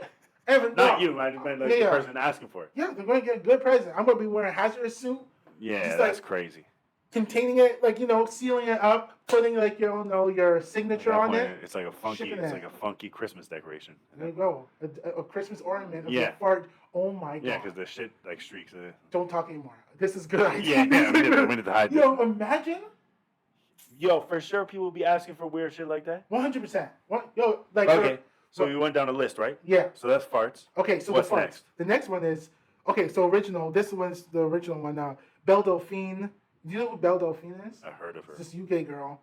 Not you. I meant like the person asking for it. Yeah, they're going to get a good present. I'm going to be wearing a hazardous suit. Yeah, that's crazy. Containing it, like, sealing it up, putting like your signature on it. It's like a funky Christmas decoration. There you go, a Christmas ornament of the fart. Oh my god. Yeah, because the shit like streaks. Don't talk anymore. This is good idea. Yeah, we need to hide this. Imagine. Yo, for sure, people will be asking for weird shit like that. 100%. Okay. So we went down a list, right? Yeah. So that's farts. Okay, so what's the farts. Next? The next one is so original. This was the original one. Belle Delphine. Do you know who Belle Delphine is? I heard of her. This UK girl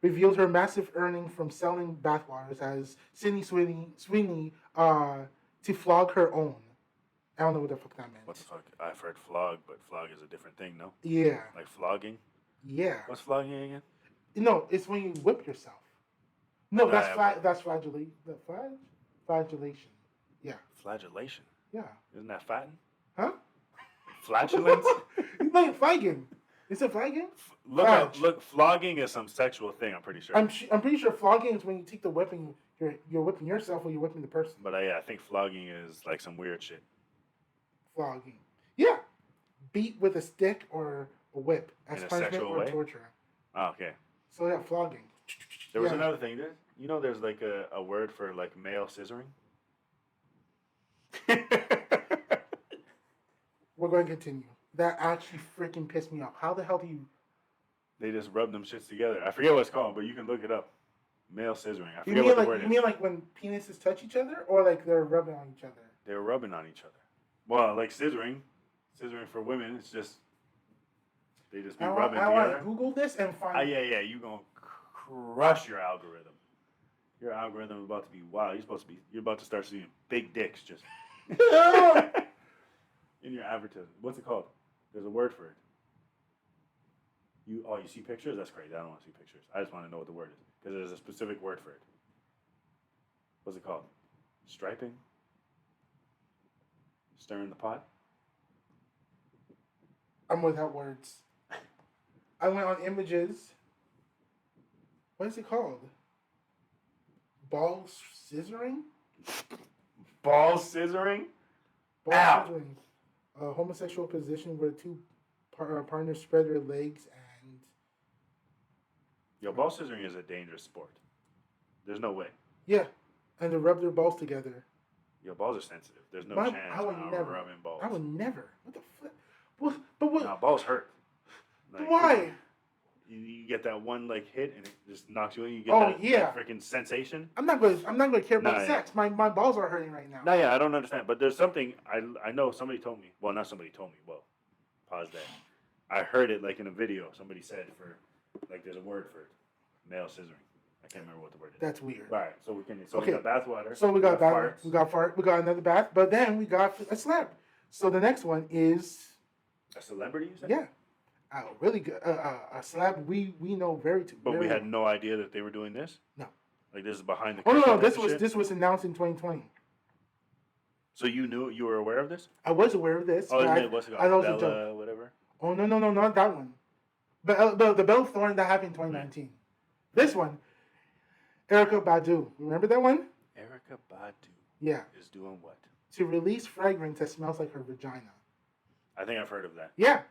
revealed her massive earning from selling bathwaters as Sydney Sweeney to flog her own. I don't know what the fuck that meant. What the fuck? I've heard flog, but flog is a different thing, no? Yeah. Like flogging? Yeah. What's flogging again? No, it's when you whip yourself. No, that's flagellation. Flagellation. Yeah. Flagellation? Yeah. Isn't that fatting? Huh? Flatulence? Like flagging. Is it flagging? Look, flogging is some sexual thing, I'm pretty sure. I'm pretty sure flogging is when you take the whipping, you're whipping yourself or you're whipping the person. But I think flogging is like some weird shit. Flogging. Yeah. Beat with a stick or a whip as punishment or torture. Oh, okay. So yeah, flogging. There was another thing. There's like a word for like male scissoring? We're going to continue. That actually freaking pissed me off. How the hell do you... They just rub them shits together. I forget what it's called, but you can look it up. Male scissoring. I forget what the word is. You mean like when penises touch each other? Or like they're rubbing on each other? They're rubbing on each other. Well, like scissoring. Scissoring for women, it's just... They just be rubbing together. I want to Google this and find... Yeah. You're going to crush your algorithm. Your algorithm is about to be wild. You're about to start seeing big dicks just... in your advertisement. What's it called? There's a word for it. You see pictures? That's crazy. I don't want to see pictures. I just want to know what the word is because there's a specific word for it. What's it called? Striping? Stirring the pot? I'm without words. I went on images. What is it called? Ball scissoring? Ball scissoring? Ball Ow. scissoring. A homosexual position where two partners spread their legs and... Yo, ball scissoring is a dangerous sport. There's no way. Yeah, and to rub their balls together. Your balls are sensitive. There's no chance I would never. rubbing balls. I would never. What the fuck? But what? No, balls hurt. Like, why? You get that one like hit and it just knocks you in. You get that freaking sensation. I'm not gonna care about sex. My balls are hurting right now. No, yeah, I don't understand. But there's something I know somebody told me. Well, not somebody told me. Well, pause that. I heard it like in a video. Somebody said for like there's a word for it. Male scissoring. I can't remember what the word is. That's weird. All right, so we got bath water. So we got bath. farts. We got fart. We got another bath. But then we got a slab. So the next one is a celebrity. You said? Yeah. Really good. A slab we know very. But we had no idea that they were doing this. No. Like this is behind the. Oh no! This was announced in 2020. So you were aware of this? I was aware of this. Oh, what's it called? Bella, whatever. Oh no, not that one. But the Belle Thorne that happened in 2019. This one, Erykah Badu. Remember that one? Erykah Badu. Yeah. Is doing what? To release fragrance that smells like her vagina. I think I've heard of that. Yeah.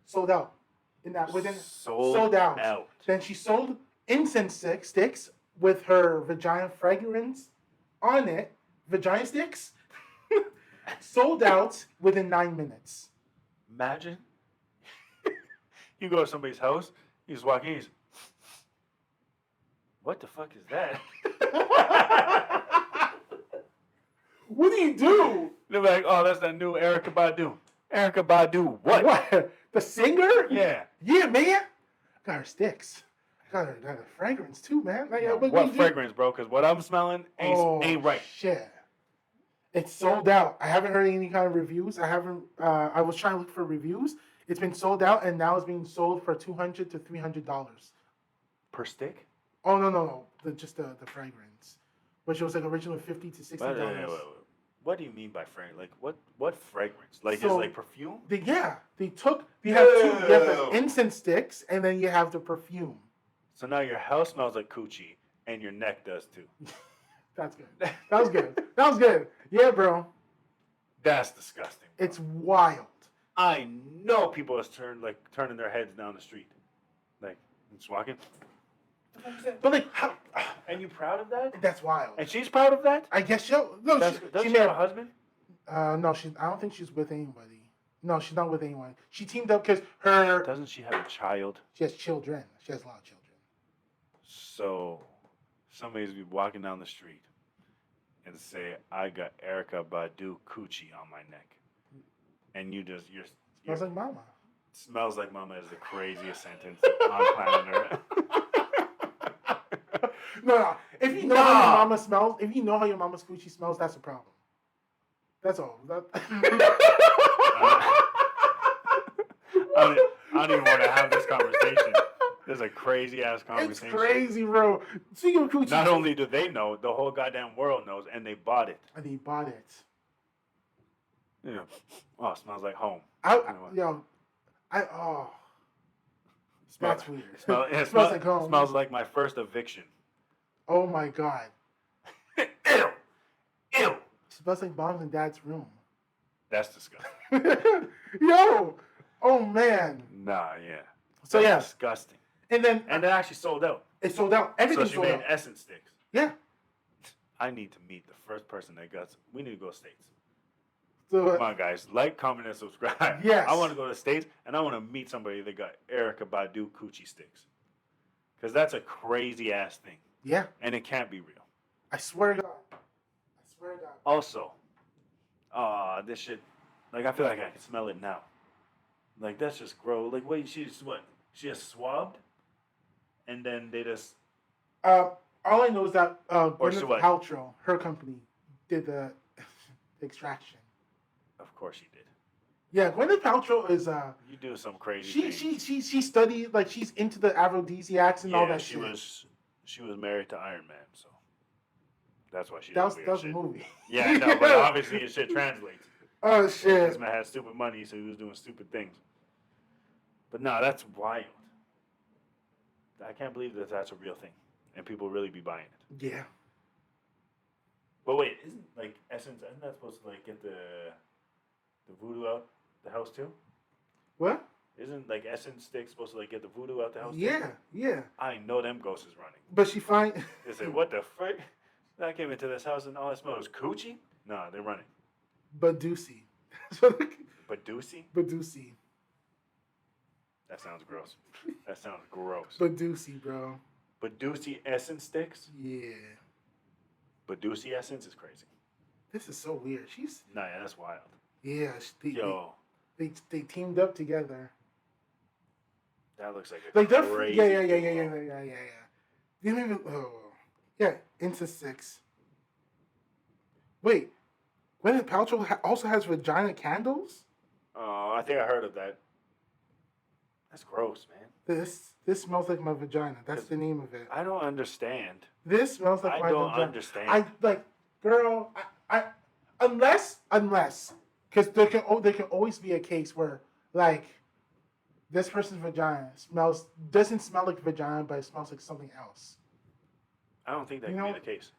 Sold out. Sold out. Then she sold incense sticks with her vagina fragrance on it. Vagina sticks. Sold out within 9 minutes. Imagine. You go to somebody's house, you just walk in, he's, what the fuck is that? What do you do? They're like, oh, that's that new Erykah Badu. Erykah Badu, what? What? The singer? Yeah. Yeah, man. Got her sticks. Got her fragrance too, man. Like, what fragrance, bro? Because what I'm smelling ain't right. Shit. It's sold out. I haven't heard any kind of reviews. I was trying to look for reviews. It's been sold out, and now it's being sold for $200 to $300 per stick. Oh no! Just the fragrance, which was like originally $50 to $60. Wait. What do you mean by fragrance? Like what fragrance? Like is like perfume? They have the incense sticks, and then you have the perfume. So now your house smells like coochie, and your neck does too. That's good. That was good. Yeah, bro. That's disgusting. Bro. It's wild. I know people are turning their heads down the street, like just walking. But like, how? And you proud of that? That's wild. And she's proud of that? I guess so. No, does she have a husband? No, I don't think she's with anybody. No, she's not with anyone. She teamed up because her. Doesn't she have a child? She has children. She has a lot of children. So, somebody's be walking down the street and say, "I got Erykah Badu coochie on my neck," and you're smells like mama. Smells like mama is the craziest sentence on planet Earth. No. If you know how your mama smells, if you know how your mama's coochie smells, that's a problem. That's all. I don't even want to have this conversation. This is a crazy ass conversation. It's crazy, bro. Speaking of coochie, not only do they know, the whole goddamn world knows, and they bought it. Yeah. Oh, it smells like home. That's weird. It smells like home. Smells like my first eviction. Oh my god. Ew. It smells like mom's and dad's room. That's disgusting. Yo. Oh man. Nah, yeah. So that's disgusting. And then it actually sold out. It sold out. Everything sold out. So she made essence sticks. Yeah. I need to meet the first person that got. We need to go to States. So, come on, guys. Like, comment, and subscribe. Yes. I want to go to the States, and I want to meet somebody that got Erykah Badu coochie sticks. Because that's a crazy-ass thing. Yeah. And it can't be real. I swear to God. Also, this shit, like, I feel like I can smell it now. Like, that's just gross. Like, wait, she just swabbed? And then they just... all I know is that Gwyneth Paltrow, her company, did the extraction. Of course she did. Yeah, Gwyneth Paltrow is You do some crazy she things. she studied like she's into the aphrodisiacs and all Yeah, that shit. she was married to Iron Man, so that's why she That does was weird a shit. movie. Yeah, I know, but obviously his shit translates. Oh Like this shit. man had stupid money, so he was doing stupid things. But no, that's wild. I can't believe that that's a real thing, and people really be buying it. Yeah. But wait, isn't like Essence? Isn't that supposed to like get the voodoo out the house too? What? Isn't like Essence stick supposed to like get the voodoo out the house too? Yeah, yeah. I know them ghosts is running. But she find They say, "What the frick?" I came into this house and all I smelled was coochie. Nah, they're running. Badusi. Badusi? Badusi. That sounds gross. That sounds gross. Badusi, bro. Badusi Essence sticks? Yeah. Badusi Essence is crazy. This is so weird. She's Nah, yeah, that's wild. yeah. Yo, They teamed up together. that looks like a Like they're crazy yeah. You don't even yeah into 6. Wait, Gwyneth Paltrow also has vagina candles. Oh, I think I heard of that. That's gross, man. This smells like my vagina. That's the name of it. I don't understand. This smells like I my don't vagina. understand. I like, girl. I unless because there can always be a case where like this person's vagina doesn't smell like vagina, but it smells like something else. I don't think that can be the case.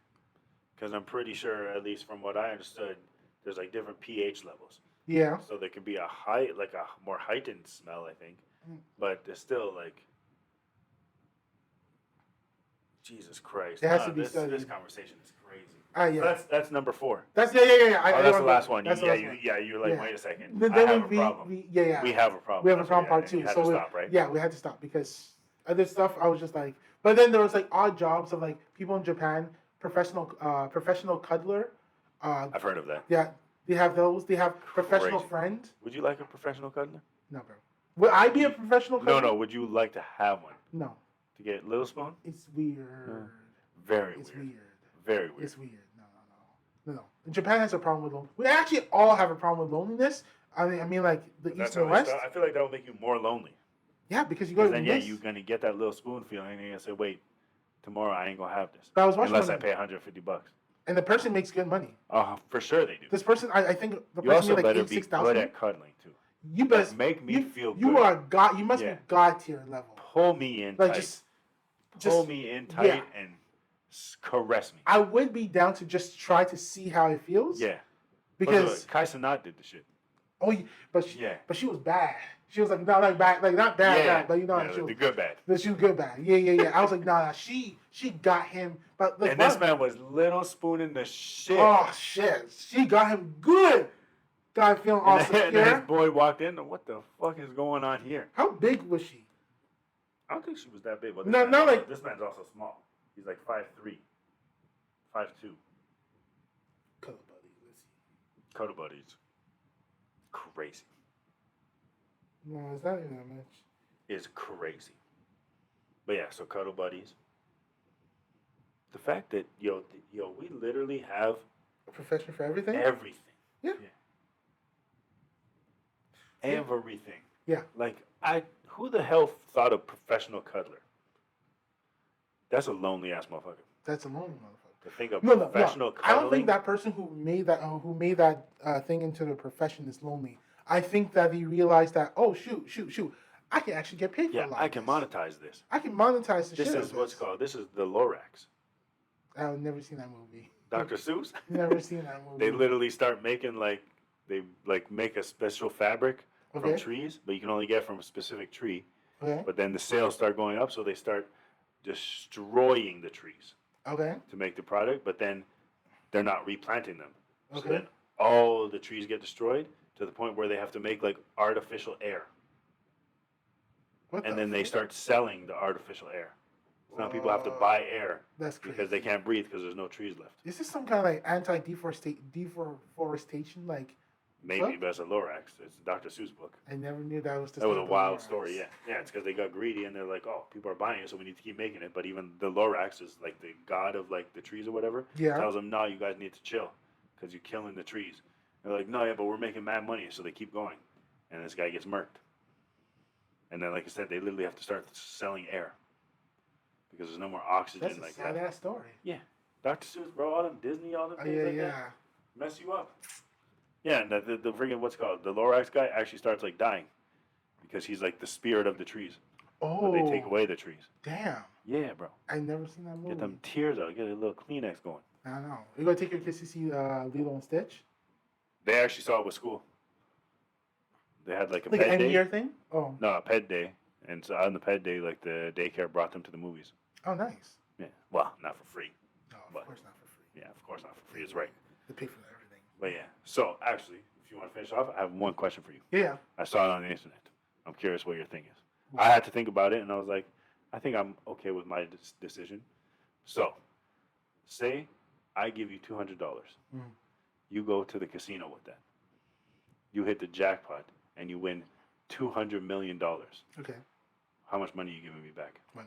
Because I'm pretty sure, at least from what I understood, there's like different pH levels. Yeah. So there could be a more heightened smell, I think. But it's still like, Jesus Christ. It has to be this studied. This conversation is crazy. Yeah. So that's number 4. That's yeah. That's the last one. That's the last one. You're like, Yeah. wait a second. Then I have a we problem. We have a problem. We have a That's problem what part 2. You had So to stop, right? Yeah, we had to stop because other stuff I was just like. But then there was like odd jobs of like people in Japan, professional cuddler. I've heard of that. Yeah, they have those. They have professional Crazy. friend. Would you like a professional cuddler? No, bro. Would I be a professional cuddler? No. Would you like to have one? No. To get Little Spoon? It's weird. Very It's weird. weird. Very weird. It's weird. No. Japan has a problem with loneliness. We actually all have a problem with loneliness. I mean, like the That's East and how West. I feel like that will make you more lonely. Yeah, because you go to then you're gonna get that Little Spoon feeling, and you're gonna say, "Wait, tomorrow I ain't gonna have this But I was watching unless I pay $150." and the person makes good money. For sure they do. This person, I think the You person also made like better 8, be 6,000. good at cuddling too. You best make me feel good. You are God. You must Yeah. be God tier level. Pull me in Like tight. just Pull me in tight and caress me. I would be down to just try to see how it feels. Yeah. Because Kai Cenat did the shit. but she was bad. She was like not like bad, like not bad, but you know she was the good bad. But she was good bad. Yeah. I was like, nah, she got him. But like, And this man was Little Spooning the shit. Oh shit, she got him good. Got him feeling all And then secure. his boy walked in. What the fuck is going on here? How big was she? I don't think she was that big. But this man's also small. He's like 5'3", 5'2". Cuddle buddies. Crazy. No, it's not even that much. It's crazy. But yeah, so cuddle buddies. The fact that we literally have A profession for everything. everything. Yeah. Everything. Yeah. Like who the hell thought of professional cuddler? That's a lonely ass motherfucker. That's a lonely motherfucker. To think of No. professional I cuddling. don't think that person who made that thing into the profession is lonely. I think that he realized that shoot, I can actually get paid for a lot. I can monetize this. I can monetize the This shit. is what's called. This is the Lorax. I've never seen that movie. Dr. Seuss. Never seen that movie. They literally start making they make a special fabric from trees, but you can only get from a specific tree. Okay. But then the sales start going up, so they start destroying the trees Okay. to make the product, but then they're not replanting them. So Okay. then all the trees get destroyed to the point where they have to make like artificial air. And then they start selling the artificial air. So now people have to buy air That's crazy. because they can't breathe because there's no trees left. Is this some kind of like deforestation? Like Maybe, What? but it's a Lorax. It's a Dr. Seuss book. I never knew that was. That was a wild story, yeah. Yeah, it's because they got greedy and they're like, oh, people are buying it, so we need to keep making it. But even the Lorax is like the god of like the trees or whatever. Yeah. Tells them, no, you guys need to chill because you're killing the trees. They're like, no, yeah, but we're making mad money, so they keep going. and this guy gets murked. And then, like I said, they literally have to start selling air because there's no more oxygen. That's a like sad that. ass story. Yeah, Dr. Seuss, bro, all them Disney, all them things like that mess you up. Yeah, and the freaking what's it called, the Lorax guy actually starts like dying because he's like the spirit of the trees. Oh, But they take away the trees. Damn. Yeah, bro. I never seen that movie. Get them tears out. Get a little Kleenex going. I don't know. You gonna take your kids to see Lilo and Stitch? They actually saw it with school. They had like a Like pet an day. end year thing? Oh. No, a pet day. And so on the pet day, like the daycare brought them to the movies. Oh, nice. Yeah. Well, not for free. No, of But- course not for free. Yeah, of course not for free. It's right. They pay for everything. But yeah. So actually, if you want to finish off, I have one question for you. Yeah. I saw it on the internet. I'm curious what your thing is. I had to think about it, and I was like, I think I'm okay with my decision. So, say I give you $200. Mm. You go to the casino with that. You hit the jackpot, and you win $200 million. Okay. How much money are you giving me back? $1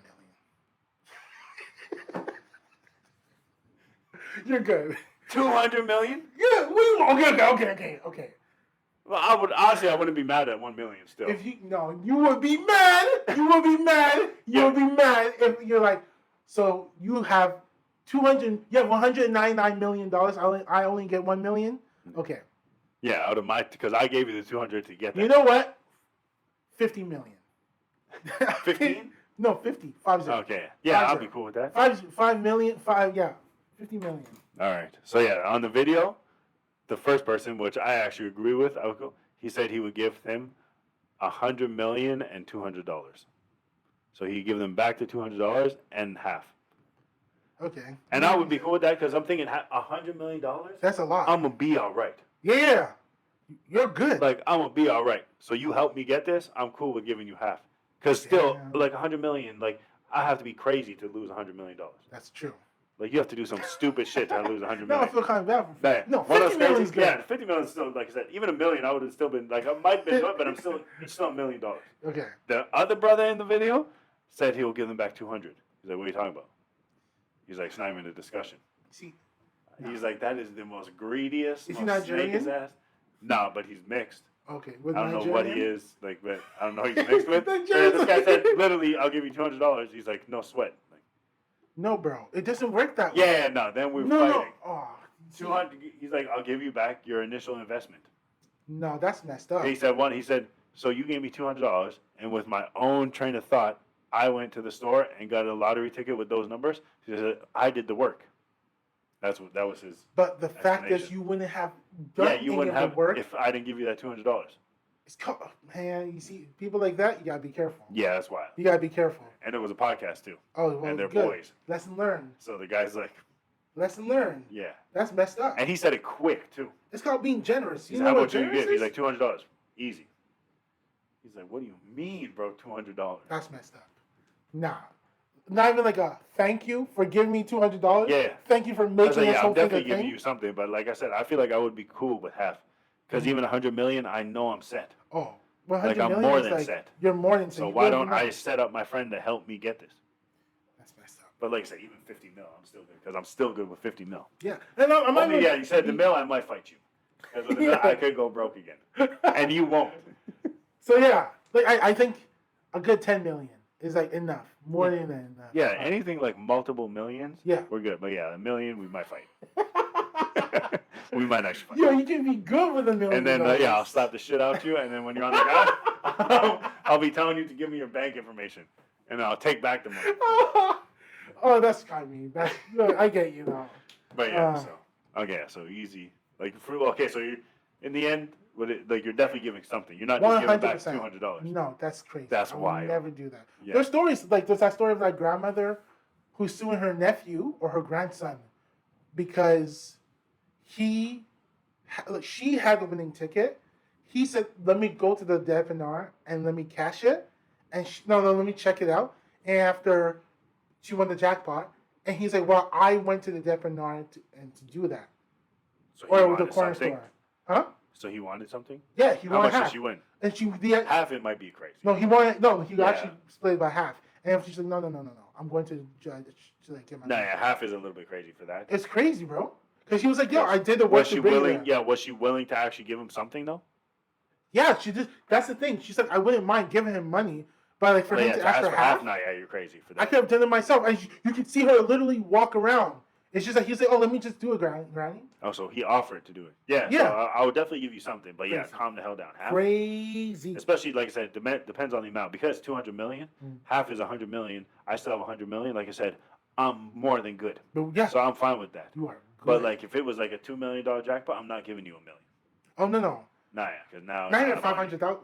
million. You're good. 200 million? Yeah. Okay. Well, I wouldn't be mad at 1 million still. If you would be mad. You would be mad. You would be mad if you're like, so you have $199 million. I only get 1 million. Okay. Yeah, out of because I gave you the 200 to get that. You know what? 50 million. 15? No, 50. 50. Okay. Yeah, I'll 50. be cool with that. 5 million. 50 million. All right. So yeah, on the video, the first person, which I actually agree with, he said he would give him $100 million and $200. So he'd give them back the $200 and half. Okay. And I would be cool with that because I'm thinking $100 million. That's a lot. I'm gonna be all right. Yeah. You're good. Like I'm gonna be all right. So you help me get this. I'm cool with giving you half. Because still, like $100 million, like I have to be crazy to lose $100 million. That's true. Like you have to do some stupid shit to lose $100 million. No, I feel kind of bad for Yeah. No, One of 50 those million is crazy- good. Yeah, 50 million is still, like I said, even $1 million, I would have still been, like, I might have been good, but it's still $1 million. Okay. The other brother in the video said he will give them back 200. He's like, what are you talking about? He's like, it's not even a discussion. See, He's like, that is the most greediest, Is he most Nigerian? snake ass. No, but he's mixed. okay. With I don't know what he Nigerian? is, like, but I don't know who he's mixed with. But Nigerians this guy are- said, literally, I'll give you $200. He's like, no sweat. Like, No, bro. It doesn't work that way. yeah, no, then we're No. fighting. Oh, 200. He's like, I'll give you back your initial investment. no, that's messed up. He said, so you gave me $200, and with my own train of thought, I went to the store and got a lottery ticket with those numbers. He said, I did the work. That was his. But the fact that explanation. you wouldn't have done Yeah, you any wouldn't of the have work, if I didn't give you that $200. it's man. You see, people like that, you gotta be careful. Yeah, that's why. You gotta be careful. And it was a podcast too, Oh, well, and they're good. boys. Lesson learned. So the guy's like, Lesson learned. yeah, That's messed up. and he said it quick too. It's called being generous. He's You like, know how what much you generous give? He's is? like $200, easy. He's like, what do you mean, bro? $200? That's messed up. Nah. Not even like a thank you for giving me $200. Yeah. Thank you for I was making like, this yeah, whole I'm thing a definitely giving thing. you something, but like I said, I feel like I would be cool with half, because even $100 million, I know I'm set. Oh, 100 Like, I'm million more is than like, set. You're more than set. So You why don't don't I know. set up my friend to help me get this? That's messed up. But like I said, even 50 mil, I'm still good, because I'm still good with 50 mil. Yeah. And I'm not Only, even- yeah, you said the mil, I might fight you. Because with the mil, I could go broke again. And you won't. So yeah, like I think a good 10 million is like enough. More than enough. Yeah, anything like multiple millions, Yeah. we're good. But yeah, $1 million, we might fight. We might actually fight. Yo, you can be good with $1 million. And then, yeah, I'll slap the shit out you, and then when you're on the ground, I'll be telling you to give me your bank information, and I'll take back the money. Oh, that's kind of mean. That's, I get you now. But yeah, so easy. Like, so you're, in the end, you're definitely giving something. You're not just giving back 100%. $200. No, that's crazy. That's I would wild. never do that. Yeah. There's stories, like there's that story of that grandmother who's suing her nephew or her grandson because she had the winning ticket. He said, let me go to the depanneur and let me cash it. And let me check it out. And after she won the jackpot, and he's like, well, I went to the depanneur to do that. So he Or the wanted corner something. store. Huh? So he wanted something? Yeah, he How wanted much half. did she win? And Half it might be crazy. he Yeah. actually split it by half. And she's like, no. I'm going to like get my No, money. yeah, half is a little bit crazy for that. It's crazy, bro. Because he was like, yo, I did the work Was she to bring willing? it. Yeah, was she willing to actually give him something though? Yeah, she just. That's the thing. She said I wouldn't mind giving him money, but like for him to ask for half, nah, yeah, you're crazy for that. I could have done it myself. And you could see her literally walk around. It's just like he's like, oh, let me just do it, Granny. Oh, so he offered to do it. Yeah. Yeah. So I would definitely give you something, but yeah, Crazy. calm the hell down. Half, Crazy. especially like I said, depends on the amount. Because 200 million, half is 100 million. I still have 100 million. Like I said, I'm more than good. But yeah, So I'm fine with that. you are good. But like if it was like a $2 million jackpot, I'm not giving you $1 million. Oh no. Nah, yeah, because now. Not even 500,000.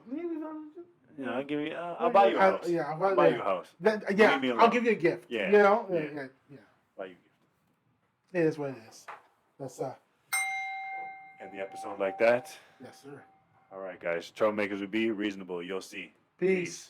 You know, I'll give you. I'll buy you a house. Yeah, I'll buy you a house. Yeah, I'll give you a gift. Yeah. You know. Yeah. Yeah. Buy you a gift. It is what it is. That's End the episode like that. Yes, sir. All right, guys. Troublemakers would be reasonable. You'll see. Peace.